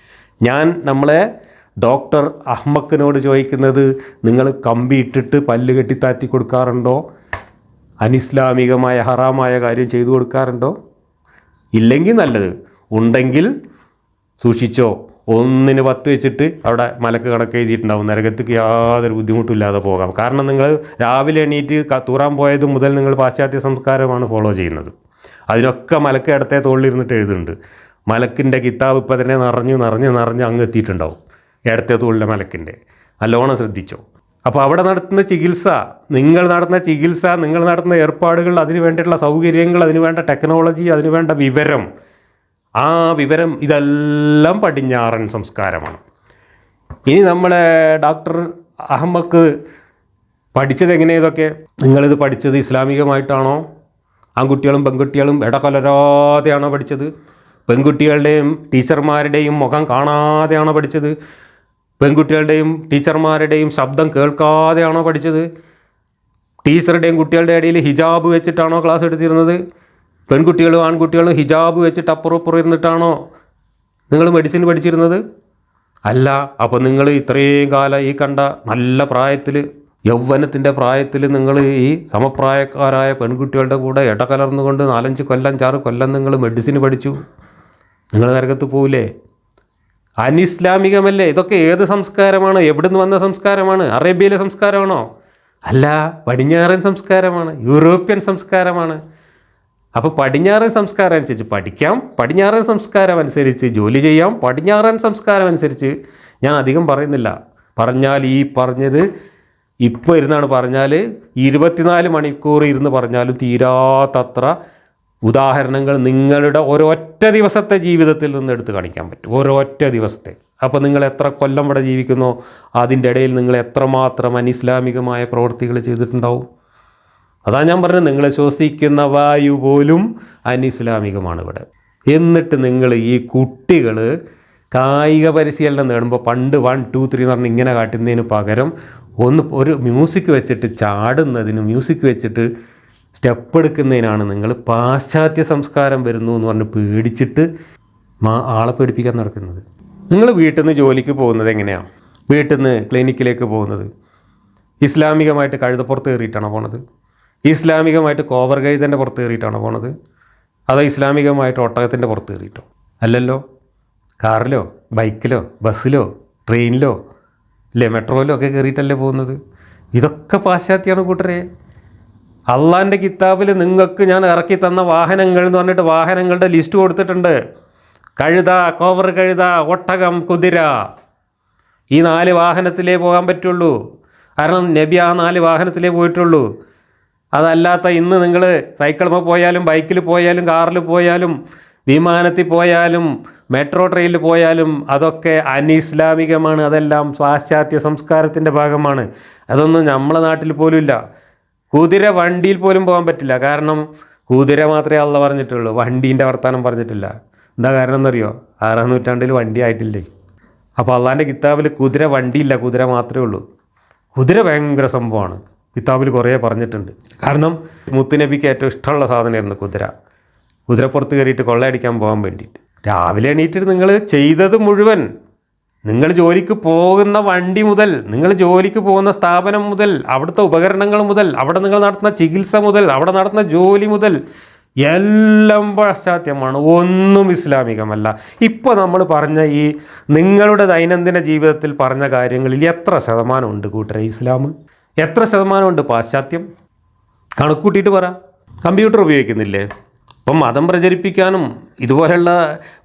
ഞാൻ നമ്മളെ ഡോക്ടർ അഹ്മക്കിനോട് ചോദിക്കുന്നത്, നിങ്ങൾ കമ്പി ഇട്ടിട്ട് പല്ല് കെട്ടിത്താത്തി കൊടുക്കാറുണ്ടോ? അനിസ്ലാമികമായ ഹറാമായ കാര്യം ചെയ്തു കൊടുക്കാറുണ്ടോ? ഇല്ലെങ്കിൽ നല്ലത്, ഉണ്ടെങ്കിൽ സൂക്ഷിച്ചോ. 1-ന് 10 വെച്ചിട്ട് അവിടെ മലക്ക് കണക്ക് എഴുതിയിട്ടുണ്ടാവും. നരകത്തേക്ക് യാതൊരു ബുദ്ധിമുട്ടില്ലാതെ പോകാം. കാരണം നിങ്ങൾ രാവിലെ എണീറ്റ് തൂറാൻ പോയത് മുതൽ നിങ്ങൾ പാശ്ചാത്യ സംസ്കാരമാണ് ഫോളോ ചെയ്യുന്നത്. അതിനൊക്കെ മലക്ക് ഇടത്തെ തോളിലിരുന്നിട്ട് എഴുതുന്നുണ്ട്. മലക്കിൻ്റെ കിതാബ് ഇപ്പം തന്നെ നിറഞ്ഞ് അങ്ങ് എത്തിയിട്ടുണ്ടാവും, ഇടത്തെ തോളിലെ മലക്കിൻ്റെ. നല്ലോണം ശ്രദ്ധിച്ചോ. അപ്പോൾ അവിടെ നടത്തുന്ന ചികിത്സ, നിങ്ങൾ നടത്തുന്ന ഏർപ്പാടുകൾ, അതിന് വേണ്ടിയിട്ടുള്ള സൗകര്യങ്ങൾ, അതിന് വേണ്ട ടെക്നോളജി, അതിന് വേണ്ട വിവരം, ആ വിവരം ഇതെല്ലാം പടിഞ്ഞാറൻ സംസ്കാരമാണ്. ഇനി നമ്മളെ ഡോക്ടർ അഹമ്മക്ക് പഠിച്ചത് എങ്ങനെയാണ്? ഇതൊക്കെ നിങ്ങളിത് പഠിച്ചത് ഇസ്ലാമികമായിട്ടാണോ? ആൺകുട്ടികളും പെൺകുട്ടികളും ഇടകലരാതെയാണോ പഠിച്ചത്? പെൺകുട്ടികളുടെയും ടീച്ചർമാരുടെയും മുഖം കാണാതെയാണോ പഠിച്ചത്? പെൺകുട്ടികളുടെയും ടീച്ചർമാരുടെയും ശബ്ദം കേൾക്കാതെയാണോ പഠിച്ചത്? ടീച്ചറുടെയും കുട്ടികളുടെ ഇടയിൽ ഹിജാബ് വെച്ചിട്ടാണോ ക്ലാസ് എടുത്തിരുന്നത്? പെൺകുട്ടികളും ആൺകുട്ടികളും ഹിജാബ് വെച്ചിട്ട് അപ്പുറം ഇരുന്നിട്ടാണോ നിങ്ങൾ മെഡിസിൻ പഠിച്ചിരുന്നത്? അല്ല. അപ്പോൾ നിങ്ങൾ ഇത്രയും കാലം ഈ കണ്ട നല്ല പ്രായത്തിൽ, യൗവനത്തിൻ്റെ പ്രായത്തിൽ നിങ്ങൾ ഈ സമപ്രായക്കാരായ പെൺകുട്ടികളുടെ കൂടെ ഇടകലർന്നുകൊണ്ട് 4-5 കൊല്ലം 6 കൊല്ലം നിങ്ങൾ മെഡിസിൻ പഠിച്ചു. നിങ്ങൾ നരകത്ത് പോവില്ലേ? അനിസ്ലാമികമല്ലേ? ഇതൊക്കെ ഏത് സംസ്കാരമാണ്? എവിടുന്ന് വന്ന സംസ്കാരമാണ്? അറേബ്യയിലെ സംസ്കാരമാണോ? അല്ല, പടിഞ്ഞാറൻ സംസ്കാരമാണ്, യൂറോപ്യൻ സംസ്കാരമാണ്. അപ്പോൾ പടിഞ്ഞാറൻ സംസ്കാരം അനുസരിച്ച് പഠിക്കാം, പടിഞ്ഞാറൻ സംസ്കാരം അനുസരിച്ച് ജോലി ചെയ്യാം, പടിഞ്ഞാറൻ സംസ്കാരം അനുസരിച്ച്. ഞാൻ അധികം പറയുന്നില്ല. പറഞ്ഞാൽ ഈ പറഞ്ഞത് ഇപ്പോൾ ഇരുന്നാണ് പറഞ്ഞാൽ 24 മണിക്കൂർ ഇരുന്ന് പറഞ്ഞാലും തീരാത്തത്ര ഉദാഹരണങ്ങൾ നിങ്ങളുടെ ഒരൊറ്റ ദിവസത്തെ ജീവിതത്തിൽ നിന്ന് എടുത്ത് കാണിക്കാൻ പറ്റും. ഒരൊറ്റ ദിവസത്തെ. അപ്പോൾ നിങ്ങൾ എത്ര കൊല്ലം ഇവിടെ ജീവിക്കുന്നോ അതിൻ്റെ ഇടയിൽ നിങ്ങൾ എത്രമാത്രം അനിസ്ലാമികമായ പ്രവൃത്തികൾ ചെയ്തിട്ടുണ്ടാവും. അതാ ഞാൻ പറഞ്ഞത്, നിങ്ങൾ ശ്വസിക്കുന്ന വായു പോലും അനിസ്ലാമികമാണ് ഇവിടെ. എന്നിട്ട് നിങ്ങൾ ഈ കുട്ടികൾ കായിക പരിശീലനം നേടുമ്പോൾ പണ്ട് 1 2 3 എന്ന് പറഞ്ഞ് ഇങ്ങനെ കാട്ടുന്നതിന് പകരം ഒരു മ്യൂസിക് വെച്ചിട്ട് ചാടുന്നതിന്, മ്യൂസിക് വെച്ചിട്ട് സ്റ്റെപ്പ് എടുക്കുന്നതിനാണ് നിങ്ങൾ പാശ്ചാത്യ സംസ്കാരം വരുന്നു എന്ന് പറഞ്ഞ് പേടിച്ചിട്ട് ആളെ പേടിപ്പിക്കാൻ നടക്കുന്നത്. നിങ്ങൾ വീട്ടിൽ നിന്ന് ജോലിക്ക് പോകുന്നത് എങ്ങനെയാണ്? വീട്ടിൽ നിന്ന് ക്ലിനിക്കിലേക്ക് പോകുന്നത് ഇസ്ലാമികമായിട്ട് കഴുതപ്പുറത്ത് കയറിയിട്ടാണോ പോണത്? ഇസ്ലാമികമായിട്ട് കോവർ കഴുതൻ്റെ പുറത്ത് കയറിയിട്ടാണോ പോണത്? അതോ ഇസ്ലാമികമായിട്ട് ഒട്ടകത്തിൻ്റെ പുറത്ത് കയറിയിട്ടോ? അല്ലല്ലോ. കാറിലോ ബൈക്കിലോ ബസ്സിലോ ട്രെയിനിലോ അല്ലേ മെട്രോയിലോ ഒക്കെ കയറിയിട്ടല്ലേ പോകുന്നത്? ഇതൊക്കെ പാശ്ചാത്യമാണ് കൂട്ടരെ. അള്ളാൻ്റെ കിതാബിൽ നിങ്ങൾക്ക് ഞാൻ ഇറക്കി തന്ന വാഹനങ്ങൾ എന്ന് പറഞ്ഞിട്ട് വാഹനങ്ങളുടെ ലിസ്റ്റ് കൊടുത്തിട്ടുണ്ട്. കഴുത, കോവർ കഴുത, ഒട്ടകം, കുതിര, ഈ 4 വാഹനത്തിലേ പോകാൻ പറ്റുള്ളൂ. കാരണം നബി ആ 4 വാഹനത്തിലേ പോയിട്ടുള്ളൂ. അതല്ലാത്ത ഇന്ന് നിങ്ങൾ സൈക്കിളിൽ പോയാലും ബൈക്കിൽ പോയാലും കാറിൽ പോയാലും വിമാനത്തിൽ പോയാലും മെട്രോ ട്രെയിനിൽ പോയാലും അതൊക്കെ അനിസ്ലാമികമാണ്. അതെല്ലാം പാശ്ചാത്യ സംസ്കാരത്തിൻ്റെ ഭാഗമാണ്. അതൊന്നും നമ്മളെ നാട്ടിൽ പോലും ഇല്ല. കുതിര വണ്ടിയിൽ പോലും പോകാൻ പറ്റില്ല. കാരണം കുതിര മാത്രമേ അള്ള പറഞ്ഞിട്ടുള്ളൂ, വണ്ടീൻ്റെ വർത്താനം പറഞ്ഞിട്ടില്ല. എന്താ കാരണം എന്നറിയോ? 6-ാം നൂറ്റാണ്ടിൽ വണ്ടി ആയിട്ടില്ലേ. അപ്പോൾ അള്ളാൻ്റെ കിതാബിൽ കുതിര വണ്ടിയില്ല, കുതിര മാത്രമേ ഉള്ളൂ. കുതിര ഭയങ്കര സംഭവമാണ്, കിതാബിൽ കുറേ പറഞ്ഞിട്ടുണ്ട്. കാരണം മുത്തുനബിക്ക് ഏറ്റവും ഇഷ്ടമുള്ള സാധനമായിരുന്നു കുതിര. കുതിരപ്പുറത്ത് കയറിയിട്ട് കൊള്ളയടിക്കാൻ പോകാൻ വേണ്ടിയിട്ട്. രാവിലെ എണീറ്റിട്ട് നിങ്ങൾ ചെയ്തത് മുഴുവൻ, നിങ്ങൾ ജോലിക്ക് പോകുന്ന വണ്ടി മുതൽ, നിങ്ങൾ ജോലിക്ക് പോകുന്ന സ്ഥാപനം മുതൽ, അവിടുത്തെ ഉപകരണങ്ങൾ മുതൽ, അവിടെ നിങ്ങൾ നടത്തുന്ന ചികിത്സ മുതൽ, അവിടെ നടത്തുന്ന ജോലി മുതൽ എല്ലാം പാശ്ചാത്യമാണ്, ഒന്നും ഇസ്ലാമികമല്ല. ഇപ്പോൾ നമ്മൾ പറഞ്ഞ ഈ നിങ്ങളുടെ ദൈനംദിന ജീവിതത്തിൽ പറഞ്ഞ കാര്യങ്ങളിൽ എത്ര ശതമാനമുണ്ട് കൂട്ടരെ ഇസ്ലാം? എത്ര ശതമാനമുണ്ട് പാശ്ചാത്യം? കണക്കൂട്ടിയിട്ട് പറ. കമ്പ്യൂട്ടർ ഉപയോഗിക്കുന്നില്ലേ? ഇപ്പം മതം പ്രചരിപ്പിക്കാനും ഇതുപോലെയുള്ള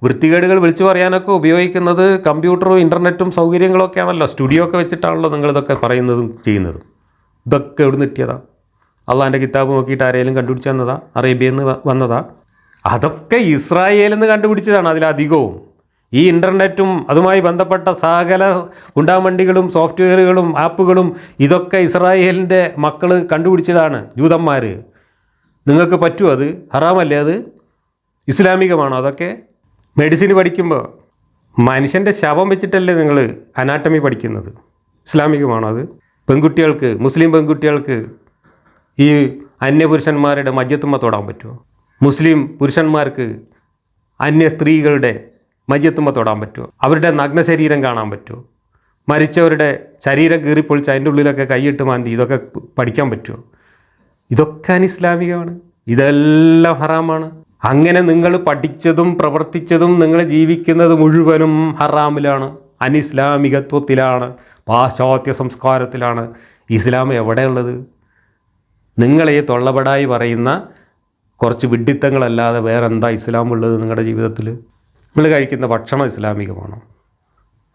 വൃത്തികേടുകൾ വിളിച്ചു പറയാനൊക്കെ ഉപയോഗിക്കുന്നത് കമ്പ്യൂട്ടറും ഇൻ്റർനെറ്റും സൗകര്യങ്ങളൊക്കെ ആണല്ലോ. സ്റ്റുഡിയോ ഒക്കെ വെച്ചിട്ടാണല്ലോ നിങ്ങളിതൊക്കെ പറയുന്നതും ചെയ്യുന്നതും. ഇതൊക്കെ എവിടെ നിന്ന് കിട്ടിയതാ? അള്ളാൻ്റെ കിതാബ് നോക്കിയിട്ട് ആരെങ്കിലും കണ്ടുപിടിച്ച് തന്നതാ? അറേബ്യയിൽ നിന്ന് വന്നതാ? അതൊക്കെ ഇസ്രായേലിൽ നിന്ന് കണ്ടുപിടിച്ചതാണ് അതിലധികവും. ഈ ഇൻ്റർനെറ്റും അതുമായി ബന്ധപ്പെട്ട സകല ഗുണ്ടാമണ്ടികളും സോഫ്റ്റ്വെയറുകളും ആപ്പുകളും ഇതൊക്കെ ഇസ്രായേലിൻ്റെ മക്കൾ കണ്ടുപിടിച്ചതാണ്, ജൂതന്മാർ. നിങ്ങൾക്ക് പറ്റുമോ? അത് ഹറാമല്ലേ? അത് ഇസ്ലാമികമാണോ? അതൊക്കെ മെഡിസിൻ പഠിക്കുമ്പോൾ മനുഷ്യൻ്റെ ശവം വെച്ചിട്ടല്ലേ നിങ്ങൾ അനാട്ടമി പഠിക്കുന്നത്? ഇസ്ലാമികമാണോ അത്? പെൺകുട്ടികൾക്ക്, മുസ്ലിം പെൺകുട്ടികൾക്ക് ഈ അന്യപുരുഷന്മാരുടെ മജ്ജത്തുമ്മ തൊടാൻ പറ്റുമോ? മുസ്ലിം പുരുഷന്മാർക്ക് അന്യ സ്ത്രീകളുടെ മജ്ജത്തുമ്മ തൊടാൻ പറ്റുമോ? അവരുടെ നഗ്ന ശരീരം കാണാൻ പറ്റുമോ? മരിച്ചവരുടെ ശരീരം കീറിപ്പൊളിച്ച് അതിൻ്റെ ഉള്ളിലൊക്കെ കൈയിട്ട് മാന്തി ഇതൊക്കെ പഠിക്കാൻ പറ്റുമോ? ഇതൊക്കെ അനിസ്ലാമികമാണ്, ഇതെല്ലാം ഹറാമാണ്. അങ്ങനെ നിങ്ങൾ പഠിച്ചതും പ്രവർത്തിച്ചതും നിങ്ങൾ ജീവിക്കുന്നത് മുഴുവനും ഹറാമിലാണ്, അനിസ്ലാമികത്വത്തിലാണ്, പാശ്ചാത്യ സംസ്കാരത്തിലാണ്. ഇസ്ലാം എവിടെയുള്ളത്? നിങ്ങളെ തൊള്ളപടായി പറയുന്ന കുറച്ച് വിഡ്ഢിത്തങ്ങളല്ലാതെ വേറെന്താ ഇസ്ലാം ഉള്ളത് നിങ്ങളുടെ ജീവിതത്തിൽ? നിങ്ങൾ കഴിക്കുന്ന ഭക്ഷണം ഇസ്ലാമികമാണോ?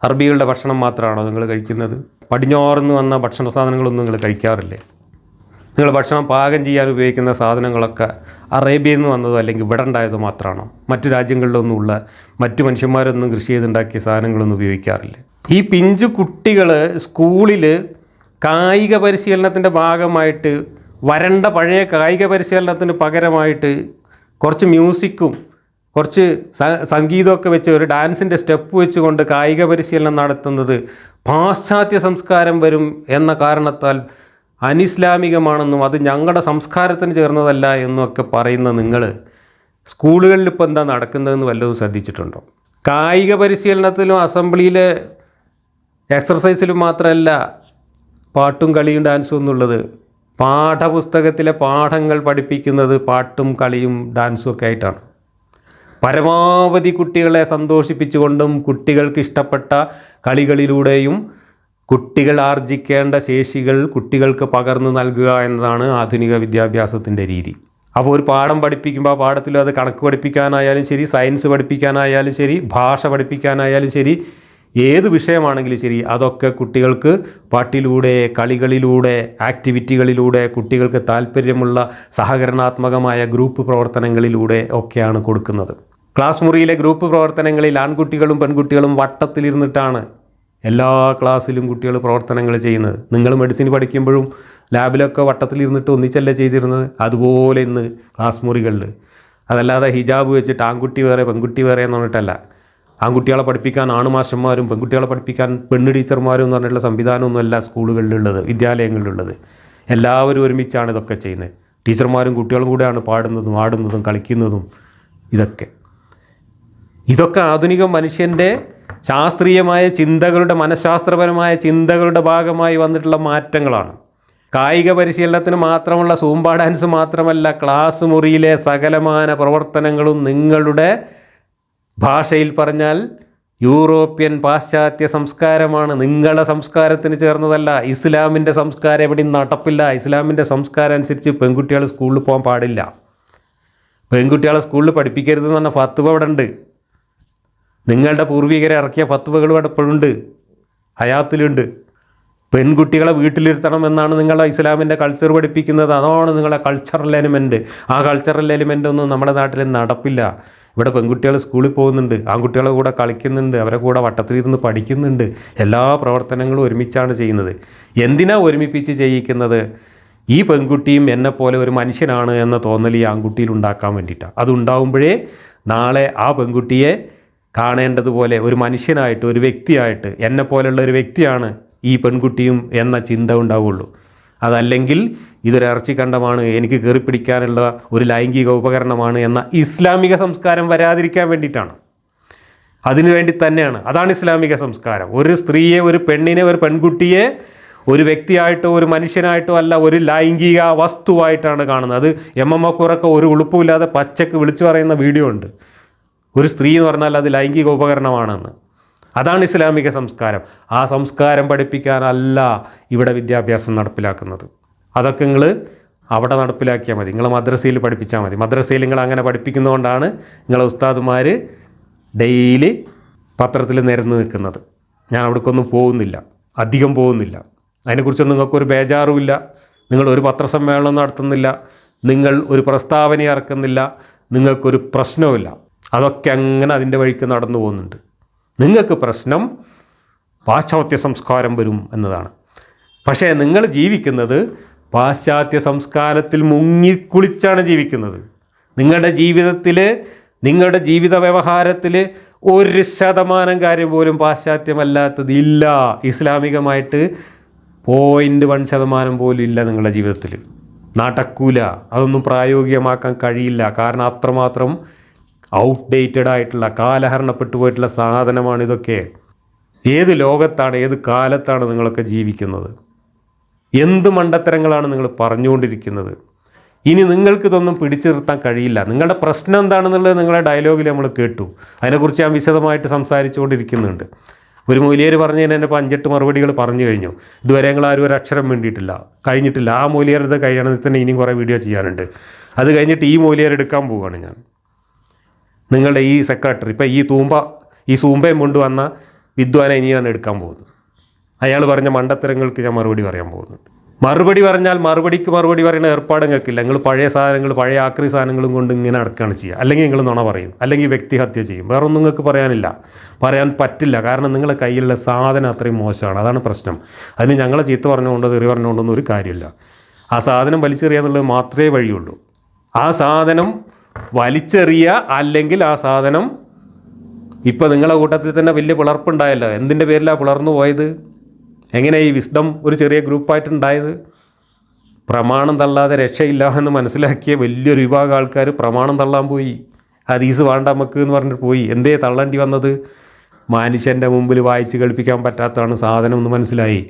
അറബികളുടെ ഭക്ഷണം മാത്രമാണോ നിങ്ങൾ കഴിക്കുന്നത്? പടിഞ്ഞാറുനിന്ന് വന്ന ഭക്ഷണ സാധനങ്ങളൊന്നും നിങ്ങൾ കഴിക്കാറില്ലേ? നിങ്ങൾ ഭക്ഷണം പാകം ചെയ്യാൻ ഉപയോഗിക്കുന്ന സാധനങ്ങളൊക്കെ അറേബ്യയിൽ നിന്ന് വന്നതോ അല്ലെങ്കിൽ ഇവിടെ ഉണ്ടായതോ മാത്രമാണോ? മറ്റു രാജ്യങ്ങളിലൊന്നുമുള്ള മറ്റു മനുഷ്യന്മാരൊന്നും കൃഷി ചെയ്തുണ്ടാക്കിയ സാധനങ്ങളൊന്നും ഉപയോഗിക്കാറില്ലേ? ഈ പിഞ്ചു കുട്ടികൾ സ്കൂളിൽ കായിക പരിശീലനത്തിൻ്റെ ഭാഗമായിട്ട് വരണ്ട പഴയ കായിക പരിശീലനത്തിന് പകരമായിട്ട് കുറച്ച് മ്യൂസിക്കും കുറച്ച് സംഗീതമൊക്കെ വെച്ച് ഒരു ഡാൻസിൻ്റെ സ്റ്റെപ്പ് വെച്ചുകൊണ്ട് കായിക പരിശീലനം നടത്തുന്നത് പാശ്ചാത്യ സംസ്കാരം വരും എന്ന കാരണത്താൽ അനിസ്ലാമികമാണെന്നും അത് ഞങ്ങളുടെ സംസ്കാരത്തിന് ചേർന്നതല്ല എന്നൊക്കെ പറയുന്ന നിങ്ങൾ സ്കൂളുകളിൽ ഇപ്പോൾ എന്താ നടക്കുന്നതെന്ന് വല്ലതും ശ്രദ്ധിച്ചിട്ടുണ്ടോ? കായിക പരിശീലനത്തിലും അസംബ്ലിയിലെ എക്സർസൈസിലും മാത്രമല്ല പാട്ടും കളിയും ഡാൻസും എന്നുള്ളത്. പാഠപുസ്തകത്തിലെ പാഠങ്ങൾ പഠിപ്പിക്കുന്നത് പാട്ടും കളിയും ഡാൻസും ഒക്കെ ആയിട്ടാണ്. പരമാവധി കുട്ടികളെ സന്തോഷിപ്പിച്ചുകൊണ്ടും കുട്ടികൾക്ക് ഇഷ്ടപ്പെട്ട കളികളിലൂടെയും കുട്ടികൾ ആർജിക്കേണ്ട ശേഷികൾ കുട്ടികൾക്ക് പകർന്നു നൽകുക എന്നതാണ് ആധുനിക വിദ്യാഭ്യാസത്തിൻ്റെ രീതി. അപ്പോൾ ഒരു പാഠം പഠിപ്പിക്കുമ്പോൾ ആ പാഠത്തിൽ അത് കണക്ക് പഠിപ്പിക്കാനായാലും ശരി, സയൻസ് പഠിപ്പിക്കാനായാലും ശരി, ഭാഷ പഠിപ്പിക്കാനായാലും ശരി, ഏത് വിഷയമാണെങ്കിലും ശരി, അതൊക്കെ കുട്ടികൾക്ക് പാട്ടിലൂടെ, കളികളിലൂടെ, ആക്ടിവിറ്റികളിലൂടെ, കുട്ടികൾക്ക് താല്പര്യമുള്ള സഹകരണാത്മകമായ ഗ്രൂപ്പ് പ്രവർത്തനങ്ങളിലൂടെ ഒക്കെയാണ് കൊടുക്കുന്നത്. ക്ലാസ് മുറിയിലെ ഗ്രൂപ്പ് പ്രവർത്തനങ്ങളിൽ ആൺകുട്ടികളും പെൺകുട്ടികളും വട്ടത്തിലിരുന്നിട്ടാണ് എല്ലാ ക്ലാസ്സിലും കുട്ടികൾ പ്രവർത്തനങ്ങൾ ചെയ്യുന്നത്. നിങ്ങൾ മെഡിസിൻ പഠിക്കുമ്പോഴും ലാബിലൊക്കെ വട്ടത്തിലിരുന്നിട്ട് ഒന്നിച്ചല്ലേ ചെയ്തിരുന്നത്? അതുപോലെ ഇന്ന് ക്ലാസ് മുറികളിൽ. അതല്ലാതെ ഹിജാബ് വെച്ചിട്ട് ആൺകുട്ടി വേറെ പെൺകുട്ടി വേറെ എന്ന് പറഞ്ഞിട്ടല്ല. ആൺകുട്ടികളെ പഠിപ്പിക്കാൻ ആണുമാഷന്മാരും പെൺകുട്ടികളെ പഠിപ്പിക്കാൻ പെണ്ണ് ടീച്ചർമാരും എന്ന് പറഞ്ഞിട്ടുള്ള സംവിധാനമൊന്നുമല്ല സ്കൂളുകളിലുള്ളത്, വിദ്യാലയങ്ങളിലുള്ളത്. എല്ലാവരും ഒരുമിച്ചാണ് ഇതൊക്കെ ചെയ്യുന്നത്. ടീച്ചർമാരും കുട്ടികളും കൂടെയാണ് പാടുന്നതും ആടുന്നതും കളിക്കുന്നതും. ഇതൊക്കെ ആധുനിക മനുഷ്യൻ്റെ ശാസ്ത്രീയമായ ചിന്തകളുടെ, മനഃശാസ്ത്രപരമായ ചിന്തകളുടെ ഭാഗമായി വന്നിട്ടുള്ള മാറ്റങ്ങളാണ്. കായിക പരിശീലനത്തിന് മാത്രമുള്ള സൂംബ ഡാൻസ് മാത്രമല്ല, ക്ലാസ് മുറിയിലെ സകലമാന പ്രവർത്തനങ്ങളും നിങ്ങളുടെ ഭാഷയിൽ പറഞ്ഞാൽ യൂറോപ്യൻ പാശ്ചാത്യ സംസ്കാരമാണ്. നിങ്ങളുടെ സംസ്കാരത്തിന് ചേർന്നതല്ല. ഇസ്ലാമിൻ്റെ സംസ്കാരം എവിടെയും നടപ്പില്ല. ഇസ്ലാമിൻ്റെ സംസ്കാരം അനുസരിച്ച് പെൺകുട്ടികൾ സ്കൂളിൽ പോകാൻ പാടില്ല. പെൺകുട്ടികളെ സ്കൂളിൽ പഠിപ്പിക്കരുതെന്ന് പറഞ്ഞ ഫത്വ ഇവിടെ ഉണ്ട്. നിങ്ങളുടെ പൂർവികരെ ഇറക്കിയ ഫത്വകൾ ഇവിടെ ഇപ്പോഴുണ്ട്, ഹയാത്തിലുണ്ട്. പെൺകുട്ടികളെ വീട്ടിലിരുത്തണം എന്നാണ് നിങ്ങളുടെ ഇസ്ലാമിൻ്റെ കൾച്ചർ പഠിപ്പിക്കുന്നത്. അതാണ് നിങ്ങളുടെ കൾച്ചറൽ എലിമെൻറ്റ്. ആ കൾച്ചറൽ എലിമെൻ്റ് ഒന്നും നമ്മുടെ നാട്ടിൽ നടപ്പില്ല. ഇവിടെ പെൺകുട്ടികൾ സ്കൂളിൽ പോകുന്നുണ്ട്, ആൺകുട്ടികളെ കൂടെ കളിക്കുന്നുണ്ട്, അവരെ കൂടെ വട്ടത്തിലിരുന്ന് പഠിക്കുന്നുണ്ട്. എല്ലാ പ്രവർത്തനങ്ങളും ഒരുമിച്ചാണ് ചെയ്യുന്നത്. എന്തിനാ ഒരുമിപ്പിച്ച് ചെയ്യിക്കുന്നത്? ഈ പെൺകുട്ടിയും എന്നെപ്പോലെ ഒരു മനുഷ്യനാണ് എന്ന തോന്നൽ ഈ ആൺകുട്ടിയിൽ ഉണ്ടാക്കാൻ വേണ്ടിയിട്ടാണ്. അതുണ്ടാവുമ്പോഴേ നാളെ ആ പെൺകുട്ടിയെ കാണേണ്ടതുപോലെ ഒരു മനുഷ്യനായിട്ട്, ഒരു വ്യക്തിയായിട്ട്, എന്നെപ്പോലെയുള്ള ഒരു വ്യക്തിയാണ് ഈ പെൺകുട്ടിയും എന്ന ചിന്ത ഉണ്ടാവുള്ളൂ. അതല്ലെങ്കിൽ ഇതൊരു ഇറച്ചിക്കണ്ടമാണ്, എനിക്ക് കയറിപ്പിടിക്കാനുള്ള ഒരു ലൈംഗിക ഉപകരണമാണ് എന്ന ഇസ്ലാമിക സംസ്കാരം വരാതിരിക്കാൻ വേണ്ടിയിട്ടാണ്. അതിനു വേണ്ടി തന്നെയാണ്. അതാണ് ഇസ്ലാമിക സംസ്കാരം. ഒരു സ്ത്രീയെ, ഒരു പെണ്ണിനെ, ഒരു പെൺകുട്ടിയെ ഒരു വ്യക്തിയായിട്ടോ ഒരു മനുഷ്യനായിട്ടോ അല്ല, ഒരു ലൈംഗിക വസ്തുവായിട്ടാണ് കാണുന്നത്. അത് MMFറൊക്കെ ഒരു ഉളുപ്പുമില്ലാതെ പച്ചക്ക് വിളിച്ചു പറയുന്ന വീഡിയോ ഉണ്ട്. ഒരു സ്ത്രീ എന്ന് പറഞ്ഞാൽ അത് ലൈംഗിക ഉപകരണമാണെന്ന്. അതാണ് ഇസ്ലാമിക സംസ്കാരം. ആ സംസ്കാരം പഠിപ്പിക്കാനല്ല ഇവിടെ വിദ്യാഭ്യാസം നടപ്പിലാക്കുന്നത്. അതൊക്കെ നിങ്ങൾ അവിടെ നടപ്പിലാക്കിയാൽ മതി. നിങ്ങൾ മദ്രസയിൽ പഠിപ്പിച്ചാൽ മതി. മദ്രസയിൽ നിങ്ങൾ അങ്ങനെ പഠിപ്പിക്കുന്നതുകൊണ്ടാണ് നിങ്ങളെ ഉസ്താദുമാർ ഡെയിലി പത്രത്തിൽ നിരന്ന് നിൽക്കുന്നത്. ഞാൻ അവിടേക്കൊന്നും പോകുന്നില്ല, അധികം പോകുന്നില്ല. അതിനെക്കുറിച്ചൊന്നും നിങ്ങൾക്കൊരു ബേജാറുമില്ല. നിങ്ങൾ ഒരു പത്രസമ്മേളനം നടത്തുന്നില്ല, നിങ്ങൾ ഒരു പ്രസ്താവന ഇറക്കുന്നില്ല, നിങ്ങൾക്കൊരു പ്രശ്നവുമില്ല. അതൊക്കെ അങ്ങനെ അതിൻ്റെ വഴിക്ക് നടന്നു പോകുന്നുണ്ട്. നിങ്ങൾക്ക് പ്രശ്നം പാശ്ചാത്യ സംസ്കാരം വരും എന്നതാണ്. പക്ഷേ നിങ്ങൾ ജീവിക്കുന്നത് പാശ്ചാത്യ സംസ്കാരത്തിൽ മുങ്ങിക്കുളിച്ചാണ് ജീവിക്കുന്നത്. നിങ്ങളുടെ ജീവിതത്തിൽ, നിങ്ങളുടെ ജീവിത വ്യവഹാരത്തിൽ 1% കാര്യം പോലും പാശ്ചാത്യമല്ലാത്തത് ഇല്ല. ഇസ്ലാമികമായിട്ട് 0.1% പോലും ഇല്ല നിങ്ങളുടെ ജീവിതത്തിൽ. നടക്കൂല. അതൊന്നും പ്രായോഗികമാക്കാൻ കഴിയില്ല. കാരണം അത്രമാത്രം ഔട്ട്ഡേറ്റഡ് ആയിട്ടുള്ള, കാലഹരണപ്പെട്ടു പോയിട്ടുള്ള സാധനമാണ് ഇതൊക്കെ. ഏത് ലോകത്താണ്, ഏത് കാലത്താണ് നിങ്ങളൊക്കെ ജീവിക്കുന്നത്? എന്ത് മണ്ടത്തരങ്ങളാണ് നിങ്ങൾ പറഞ്ഞുകൊണ്ടിരിക്കുന്നത്? ഇനി നിങ്ങൾക്കിതൊന്നും പിടിച്ചു നിർത്താൻ കഴിയില്ല. നിങ്ങളുടെ പ്രശ്നം എന്താണെന്നുള്ളത് നിങ്ങളുടെ ഡയലോഗിൽ നമ്മൾ കേട്ടു. അതിനെക്കുറിച്ച് ഞാൻ വിശദമായിട്ട് സംസാരിച്ചുകൊണ്ടിരിക്കുന്നുണ്ട്. ഒരു മൊയ്ലിയർ പറഞ്ഞതിന് തന്നെ ഇപ്പോൾ 5-8 മറുപടികൾ പറഞ്ഞു കഴിഞ്ഞു. ഇതുവരെ ഞങ്ങൾ ആരും ഒരു അക്ഷരം കഴിഞ്ഞിട്ടില്ല. ആ മൊയ്ലിയർ കഴിയണമെങ്കിൽ തന്നെ ഇനിയും കുറേ വീഡിയോ ചെയ്യാനുണ്ട്. അത് കഴിഞ്ഞിട്ട് ഈ മൊയ്ലിയർ എടുക്കാൻ പോവുകയാണ് ഞാൻ. നിങ്ങളുടെ ഈ സെക്രട്ടറി, ഇപ്പോൾ ഈ സൂമ്പയും കൊണ്ടുവന്ന വിദ്വാനെ ഇനിയാണ് എടുക്കാൻ പോകുന്നത്. അയാൾ പറഞ്ഞ മണ്ടത്തരങ്ങൾക്ക് ഞാൻ മറുപടി പറയാൻ പോകുന്നുണ്ട്. മറുപടി പറഞ്ഞാൽ മറുപടിക്ക് മറുപടി പറയുന്ന ഏർപ്പാട് നിങ്ങൾക്കില്ല. നിങ്ങൾ പഴയ സാധനങ്ങൾ, പഴയ ആക്രി സാധനങ്ങളും കൊണ്ട് ഇങ്ങനെ നടക്കുകയാണ് ചെയ്യുക. അല്ലെങ്കിൽ നിങ്ങൾ നുണ പറയും, അല്ലെങ്കിൽ വ്യക്തിഹത്യ ചെയ്യും. വേറൊന്നും നിങ്ങൾക്ക് പറയാൻ പറ്റില്ല. കാരണം നിങ്ങളുടെ കയ്യിലുള്ള സാധനം അത്രയും മോശമാണ്. അതാണ് പ്രശ്നം. അതിന് ഞങ്ങളെ ചീത്ത പറഞ്ഞുകൊണ്ടോ തെറി പറഞ്ഞുകൊണ്ടൊന്നും ഒരു കാര്യമില്ല. ആ സാധനം വലിച്ചെറിയുക എന്നുള്ളത് മാത്രമേ വഴിയുള്ളൂ. ആ സാധനം വലിച്ചെറിയുക, അല്ലെങ്കിൽ ആ സാധനം ഇപ്പോൾ നിങ്ങളുടെ കൂട്ടത്തിൽ തന്നെ വലിയ പിളർപ്പുണ്ടായല്ലോ. എന്തിൻ്റെ പേരിലാണ് പിളർന്നു പോയത്? എങ്ങനെ ഈ വിസ്ഡം ഒരു ചെറിയ ഗ്രൂപ്പായിട്ടുണ്ടായത്? പ്രമാണം തള്ളാതെ രക്ഷയില്ല എന്ന് മനസ്സിലാക്കിയ വലിയൊരു വിഭാഗം ആൾക്കാർ പ്രമാണം തള്ളാൻ പോയി. ഹദീസ് വേണ്ട നമുക്ക് എന്ന് പറഞ്ഞിട്ട് പോയി. എന്തേ തള്ളേണ്ടി വന്നത്? മനുഷ്യൻ്റെ മുമ്പിൽ വായിച്ച് കേൾപ്പിക്കാൻ പറ്റാത്തതാണ് സാധനം എന്ന് മനസ്സിലായി.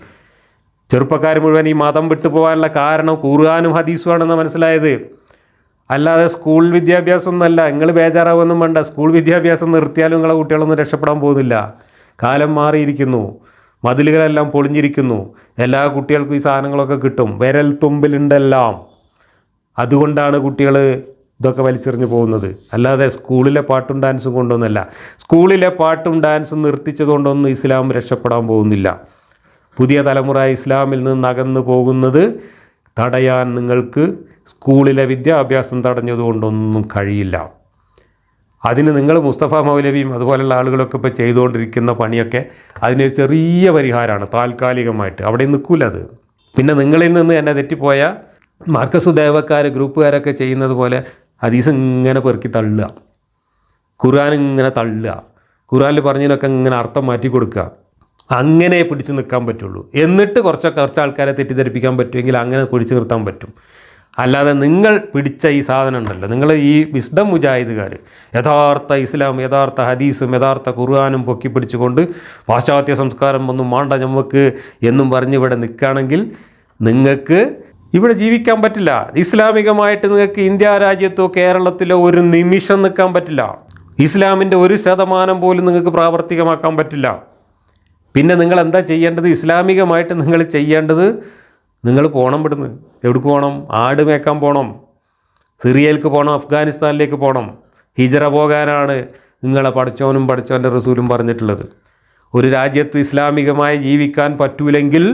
ചെറുപ്പക്കാർ മുഴുവൻ ഈ മതം വിട്ടു പോകാനുള്ള കാരണം ഖുർആനും ഹദീസുമാണെന്ന് മനസ്സിലായത്. അല്ലാതെ സ്കൂൾ വിദ്യാഭ്യാസമൊന്നുമല്ല. നിങ്ങൾ ബേജാറാവൊന്നും വേണ്ട. സ്കൂൾ വിദ്യാഭ്യാസം നിർത്തിയാലും നിങ്ങളെ കുട്ടികളൊന്നും രക്ഷപ്പെടാൻ പോകുന്നില്ല. കാലം മാറിയിരിക്കുന്നു. മതിലുകളെല്ലാം പൊളിഞ്ഞിരിക്കുന്നു. എല്ലാ കുട്ടികൾക്കും ഈ സാധനങ്ങളൊക്കെ കിട്ടും. വിരൽ തുമ്പിലുണ്ടെല്ലാം. അതുകൊണ്ടാണ് കുട്ടികൾ ഇതൊക്കെ വലിച്ചെറിഞ്ഞ് പോകുന്നത്. അല്ലാതെ സ്കൂളിലെ പാട്ടും ഡാൻസും കൊണ്ടൊന്നുമല്ല. സ്കൂളിലെ പാട്ടും ഡാൻസും നിർത്തിച്ചതുകൊണ്ടൊന്നും ഇസ്ലാം രക്ഷപ്പെടാൻ പോകുന്നില്ല. പുതിയ തലമുറ ഇസ്ലാമിൽ നിന്ന് അകന്നു പോകുന്നത് തടയാൻ നിങ്ങൾക്ക് സ്കൂളിലെ വിദ്യാഭ്യാസം തടഞ്ഞതുകൊണ്ടൊന്നും കഴിയില്ല. അതിന് നിങ്ങൾ മുസ്തഫ മൗലവിയും അതുപോലെയുള്ള ആളുകളൊക്കെ ഇപ്പോൾ ചെയ്തുകൊണ്ടിരിക്കുന്ന പണിയൊക്കെ അതിനൊരു ചെറിയ പരിഹാരമാണ്, താൽക്കാലികമായിട്ട്. അവിടെ നിൽക്കില്ല അത്. പിന്നെ നിങ്ങളിൽ നിന്ന് എന്നെ തെറ്റിപ്പോയ മാർക്കസു ദേവക്കാർ, ഗ്രൂപ്പുകാരൊക്കെ ചെയ്യുന്നത് പോലെ ഹദീസ് ഇങ്ങനെ പെറുക്കി തള്ളുക, ഖുർആൻ ഇങ്ങനെ തള്ളുക, ഖുർആനിൽ പറഞ്ഞതിനൊക്കെ ഇങ്ങനെ അർത്ഥം മാറ്റി കൊടുക്കുക. അങ്ങനെ പിടിച്ചു നിൽക്കാൻ പറ്റുള്ളൂ. എന്നിട്ട് കുറച്ച് ആൾക്കാരെ തെറ്റിദ്ധരിപ്പിക്കാൻ പറ്റുമെങ്കിൽ അങ്ങനെ പിടിച്ചു നിർത്താൻ പറ്റും. അല്ലാതെ നിങ്ങൾ പിടിച്ച ഈ സാധനം ഉണ്ടല്ലോ, നിങ്ങൾ ഈ വിസ്ഡം മുജാഹിദുകാർ യഥാർത്ഥ ഇസ്ലാം, യഥാർത്ഥ ഹദീസും യഥാർത്ഥ ഖുർആനും പൊക്കി പിടിച്ചുകൊണ്ട് പാശ്ചാത്യ സംസ്കാരം ഒന്നും വേണ്ട നമുക്ക് എന്നും പറഞ്ഞ് ഇവിടെ നിൽക്കുകയാണെങ്കിൽ നിങ്ങൾക്ക് ഇവിടെ ജീവിക്കാൻ പറ്റില്ല. ഇസ്ലാമികമായിട്ട് നിങ്ങൾക്ക് ഇന്ത്യ രാജ്യത്തോ കേരളത്തിലോ ഒരു നിമിഷം നിൽക്കാൻ പറ്റില്ല. ഇസ്ലാമിൻ്റെ 1% പോലും നിങ്ങൾക്ക് പ്രാവർത്തികമാക്കാൻ പറ്റില്ല. പിന്നെ നിങ്ങൾ എന്താ ചെയ്യേണ്ടത്? ഇസ്ലാമികമായിട്ട് നിങ്ങൾ ചെയ്യേണ്ടത്, നിങ്ങൾ പോകണം ഇവിടുന്ന്. എവിടേക്ക് പോകണം? ആട് മേക്കാൻ പോകണം, സിറിയയിലേക്ക് പോകണം, അഫ്ഗാനിസ്ഥാനിലേക്ക് പോകണം. ഹിജറ പോകാനാണ് നിങ്ങളെ പഠിച്ചവൻ്റെ റസൂലും പറഞ്ഞിട്ടുള്ളത്. ഒരു രാജ്യത്ത് ഇസ്ലാമികമായി ജീവിക്കാൻ പറ്റൂലെങ്കിൽ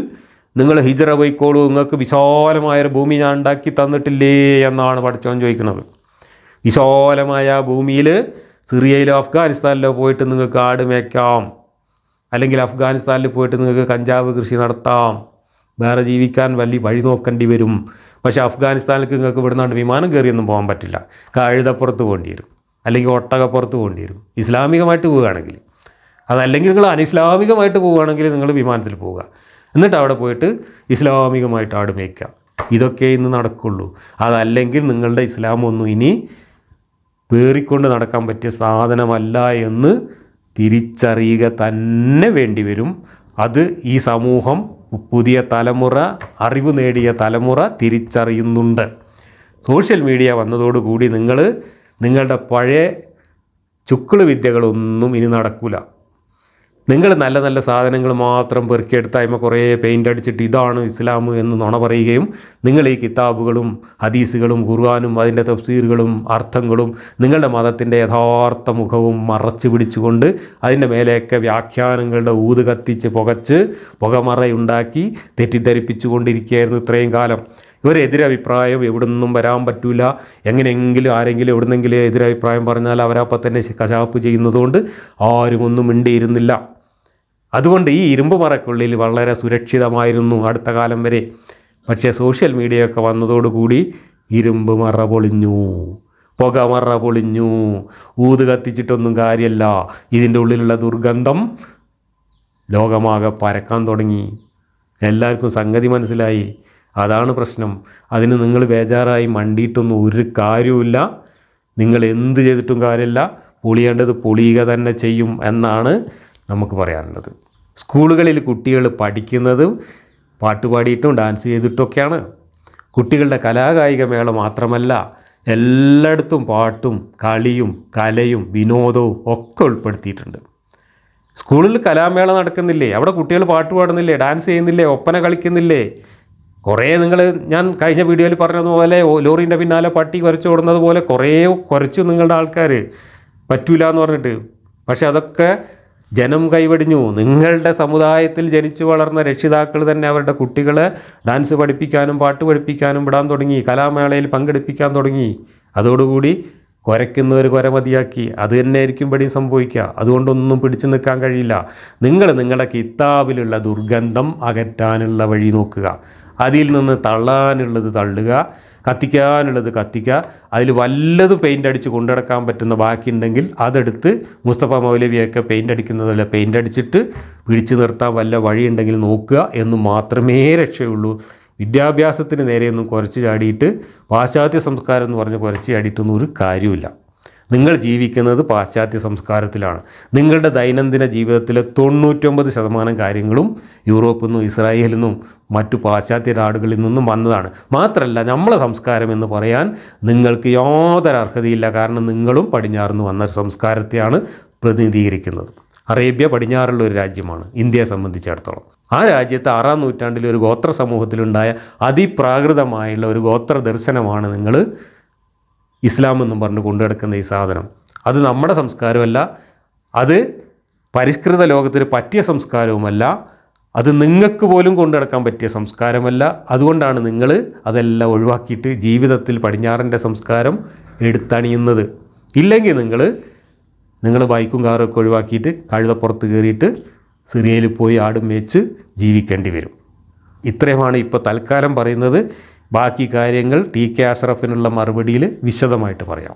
നിങ്ങൾ ഹിജറ പോയിക്കോളൂ, നിങ്ങൾക്ക് വിശാലമായൊരു ഭൂമി ഞാൻ ഉണ്ടാക്കി തന്നിട്ടില്ലേ എന്നാണ് പഠിച്ചവൻ ചോദിക്കുന്നത്. വിശാലമായ ഭൂമിയിൽ സിറിയയിലോ അഫ്ഗാനിസ്ഥാനിലോ പോയിട്ട് നിങ്ങൾക്ക് ആട് മേയ്ക്കാം, അല്ലെങ്കിൽ അഫ്ഗാനിസ്ഥാനിൽ പോയിട്ട് നിങ്ങൾക്ക് കഞ്ചാവ് കൃഷി നടത്താം. വേറെ ജീവിക്കാൻ വലിയ വഴി നോക്കേണ്ടി വരും. പക്ഷേ അഫ്ഗാനിസ്ഥാനിലേക്ക് നിങ്ങൾക്ക് ഇവിടുന്നാണ്ട് വിമാനം കയറിയൊന്നും പോകാൻ പറ്റില്ല. കഴുതപ്പുറത്ത് പോകേണ്ടി വരും, അല്ലെങ്കിൽ ഒട്ടകപ്പുറത്ത് പോകേണ്ടി വരും ഇസ്ലാമികമായിട്ട് പോവുകയാണെങ്കിൽ. അതല്ലെങ്കിൽ നിങ്ങൾ അനിസ്ലാമികമായിട്ട് പോവുകയാണെങ്കിൽ നിങ്ങൾ വിമാനത്തിൽ പോവുക, എന്നിട്ട് അവിടെ പോയിട്ട് ഇസ്ലാമികമായിട്ട് ആട് മേയ്ക്കുക. ഇതൊക്കെ ഇന്ന് നടക്കുള്ളൂ. അതല്ലെങ്കിൽ നിങ്ങളുടെ ഇസ്ലാമൊന്നും ഇനി പേറിക്കൊണ്ട് നടക്കാൻ പറ്റിയ സാധനമല്ല എന്ന് തിരിച്ചറിയുക തന്നെ വേണ്ടി വരും. അത് ഈ സമൂഹം, പുതിയ തലമുറ, അറിവ് നേടിയ തലമുറ തിരിച്ചറിയുന്നുണ്ട്. സോഷ്യൽ മീഡിയ വന്നതോടുകൂടി നിങ്ങളുടെ പഴയ ചുക്കിള് വിദ്യകളൊന്നും ഇനി നടക്കില്ല. നിങ്ങൾ നല്ല നല്ല സാധനങ്ങൾ മാത്രം പെറുക്കിയെടുത്ത് അതിന്മേൽ കുറേ പെയിൻ്റ് അടിച്ചിട്ട് ഇതാണ് ഇസ്ലാം എന്ന് നുണ പറയുകയും, നിങ്ങൾ ഈ കിതാബുകളും ഹദീസുകളും ഖുർആനും അതിൻ്റെ തഫ്സീറുകളും അർത്ഥങ്ങളും നിങ്ങളുടെ മതത്തിൻ്റെ യഥാർത്ഥ മുഖവും മറച്ചു പിടിച്ചുകൊണ്ട് അതിൻ്റെ മേലെയൊക്കെ വ്യാഖ്യാനങ്ങളുടെ ഊത് കത്തിച്ച് പുകച്ച് പുകമറയുണ്ടാക്കി തെറ്റിദ്ധരിപ്പിച്ചു കൊണ്ടിരിക്കുകയായിരുന്നു ഇത്രയും കാലം. ഒരെതിരഭിപ്രായം എവിടെ നിന്നും വരാൻ പറ്റില്ല. എങ്ങനെയെങ്കിലും ആരെങ്കിലും എവിടുന്നെങ്കിലും എതിരഭിപ്രായം പറഞ്ഞാൽ അവരപ്പം തന്നെ കശാപ്പ് ചെയ്യുന്നതുകൊണ്ട് ആരും ഒന്നും മിണ്ടിയിരുന്നില്ല. അതുകൊണ്ട് ഈ ഇരുമ്പ് മറക്കുള്ളിൽ വളരെ സുരക്ഷിതമായിരുന്നു അടുത്ത കാലം വരെ. പക്ഷേ സോഷ്യൽ മീഡിയയൊക്കെ വന്നതോടുകൂടി ഇരുമ്പ് മറ പൊളിഞ്ഞു, പുകമറ പൊളിഞ്ഞു. ഊത് കത്തിച്ചിട്ടൊന്നും കാര്യമല്ല. ഇതിൻ്റെ ഉള്ളിലുള്ള ദുർഗന്ധം ലോകമാകെ പരക്കാൻ തുടങ്ങി. എല്ലാവർക്കും സംഗതി മനസ്സിലായി. അതാണ് പ്രശ്നം. അതിന് നിങ്ങൾ ബേജാറായി മണ്ടിയിട്ടൊന്നും ഒരു കാര്യവുമില്ല. നിങ്ങൾ എന്ത് ചെയ്തിട്ടും കാര്യമില്ല. പൊളിയേണ്ടത് പൊളിയുക തന്നെ ചെയ്യും എന്നാണ് നമുക്ക് പറയാനുള്ളത്. സ്കൂളുകളിൽ കുട്ടികൾ പഠിക്കുന്നത് പാട്ട് പാടിയിട്ടും ഡാൻസ് ചെയ്തിട്ടൊക്കെയാണ്. കുട്ടികളുടെ കലാകായിക മേള മാത്രമല്ല, എല്ലായിടത്തും പാട്ടും കളിയും കലയും വിനോദവും ഒക്കെ ഉൾപ്പെടുത്തിയിട്ടുണ്ട്. സ്കൂളിൽ കലാമേള നടക്കുന്നില്ലേ? അവിടെ കുട്ടികൾ പാട്ട് പാടുന്നില്ലേ? ഡാൻസ് ചെയ്യുന്നില്ലേ? ഒപ്പന കളിക്കുന്നില്ലേ? കുറേ ഞാൻ കഴിഞ്ഞ വീഡിയോയിൽ പറഞ്ഞതുപോലെ ലോറിൻ്റെ പിന്നാലെ പട്ടി കുരച്ച് ഓടുന്നത് പോലെ കുറേ കുരച്ചു നിങ്ങളുടെ ആൾക്കാർ, പറ്റൂല എന്ന് പറഞ്ഞിട്ട്. പക്ഷെ അതൊക്കെ ജനം കൈവടിഞ്ഞു. നിങ്ങളുടെ സമുദായത്തിൽ ജനിച്ചു വളർന്ന രക്ഷിതാക്കൾ തന്നെ അവരുടെ കുട്ടികളെ ഡാൻസ് പഠിപ്പിക്കാനും പാട്ട് പഠിപ്പിക്കാനും വിടാൻ തുടങ്ങി, കലാമേളയിൽ പങ്കെടുപ്പിക്കാൻ തുടങ്ങി. അതോടുകൂടി കുരയ്ക്കുന്നവർ കുര മതിയാക്കി. അത് തന്നെ ആയിരിക്കും ഇവിടെയും സംഭവിക്കുക. അതുകൊണ്ടൊന്നും പിടിച്ചു നിൽക്കാൻ കഴിയില്ല. നിങ്ങളുടെ കിതാബിലുള്ള ദുർഗന്ധം അകറ്റാനുള്ള വഴി നോക്കുക. അതിൽ നിന്ന് തള്ളാനുള്ളത് തള്ളുക, കത്തിക്കാനുള്ളത് കത്തിക്കുക. അതിൽ വല്ലതും പെയിൻ്റ് അടിച്ച് കൊണ്ടുനടക്കാൻ പറ്റുന്ന ബാക്കിയുണ്ടെങ്കിൽ അതെടുത്ത് മുസ്തഫ മൗലവിയൊക്കെ പെയിൻ്റ് അടിക്കുന്നതല്ല പെയിൻ്റ് അടിച്ചിട്ട് പിടിച്ചു നിർത്താൻ വല്ല വഴിയുണ്ടെങ്കിൽ നോക്കുക എന്ന് മാത്രമേ രക്ഷയുള്ളൂ. വിദ്യാഭ്യാസത്തിന് നേരെയൊന്നും കുരച്ച് ചാടിയിട്ട് പാശ്ചാത്യ സംസ്കാരം എന്ന് പറഞ്ഞ് കുരച്ച് ചാടിയിട്ടൊന്നും ഒരു കാര്യമില്ല. നിങ്ങൾ ജീവിക്കുന്നത് പാശ്ചാത്യ സംസ്കാരത്തിലാണ്. നിങ്ങളുടെ ദൈനംദിന ജീവിതത്തിലെ 99% കാര്യങ്ങളും യൂറോപ്പിൽ നിന്നും ഇസ്രായേലിൽ നിന്നും മറ്റു പാശ്ചാത്യ നാടുകളിൽ നിന്നും വന്നതാണ്. മാത്രമല്ല, നമ്മളെ സംസ്കാരം എന്ന് പറയാൻ നിങ്ങൾക്ക് യാതൊരു അർഹതയില്ല. കാരണം നിങ്ങളും പടിഞ്ഞാറുനിന്ന് വന്ന ഒരു സംസ്കാരത്തെയാണ് പ്രതിനിധീകരിക്കുന്നത്. അറേബ്യ പടിഞ്ഞാറുള്ള ഒരു രാജ്യമാണ് ഇന്ത്യയെ സംബന്ധിച്ചിടത്തോളം. ആ രാജ്യത്ത് 6-ാം നൂറ്റാണ്ടിൽ ഒരു ഗോത്ര സമൂഹത്തിലുണ്ടായ അതിപ്രാകൃതമായുള്ള ഒരു ഗോത്ര ദർശനമാണ് നിങ്ങൾ ഇസ്ലാം എന്നും പറഞ്ഞ് കൊണ്ടുനടക്കുന്ന ഈ സാധനം. അത് നമ്മുടെ സംസ്കാരമല്ല, അത് പരിഷ്കൃത ലോകത്തിന് പറ്റിയ സംസ്കാരവുമല്ല, അത് നിങ്ങൾക്ക് പോലും കൊണ്ടുനടക്കാൻ പറ്റിയ സംസ്കാരമല്ല. അതുകൊണ്ടാണ് നിങ്ങൾ അതെല്ലാം ഒഴിവാക്കിയിട്ട് ജീവിതത്തിൽ പടിഞ്ഞാറിൻ്റെ സംസ്കാരം എടുത്തണിയുന്നത്. ഇല്ലെങ്കിൽ നിങ്ങൾ ബൈക്കും കാറൊക്കെ ഒഴിവാക്കിയിട്ട് കഴുതപ്പുറത്ത് കയറിയിട്ട് സിറിയയിൽ പോയി ആടും മേച്ച് ജീവിക്കേണ്ടി വരും. ഇത്രയുമാണ് ഇപ്പോൾ തൽക്കാലം പറയുന്നത്. ബാക്കി കാര്യങ്ങൾ ടി കെ അഷ്റഫിനുള്ള മറുപടിയിൽ വിശദമായിട്ട് പറയാം.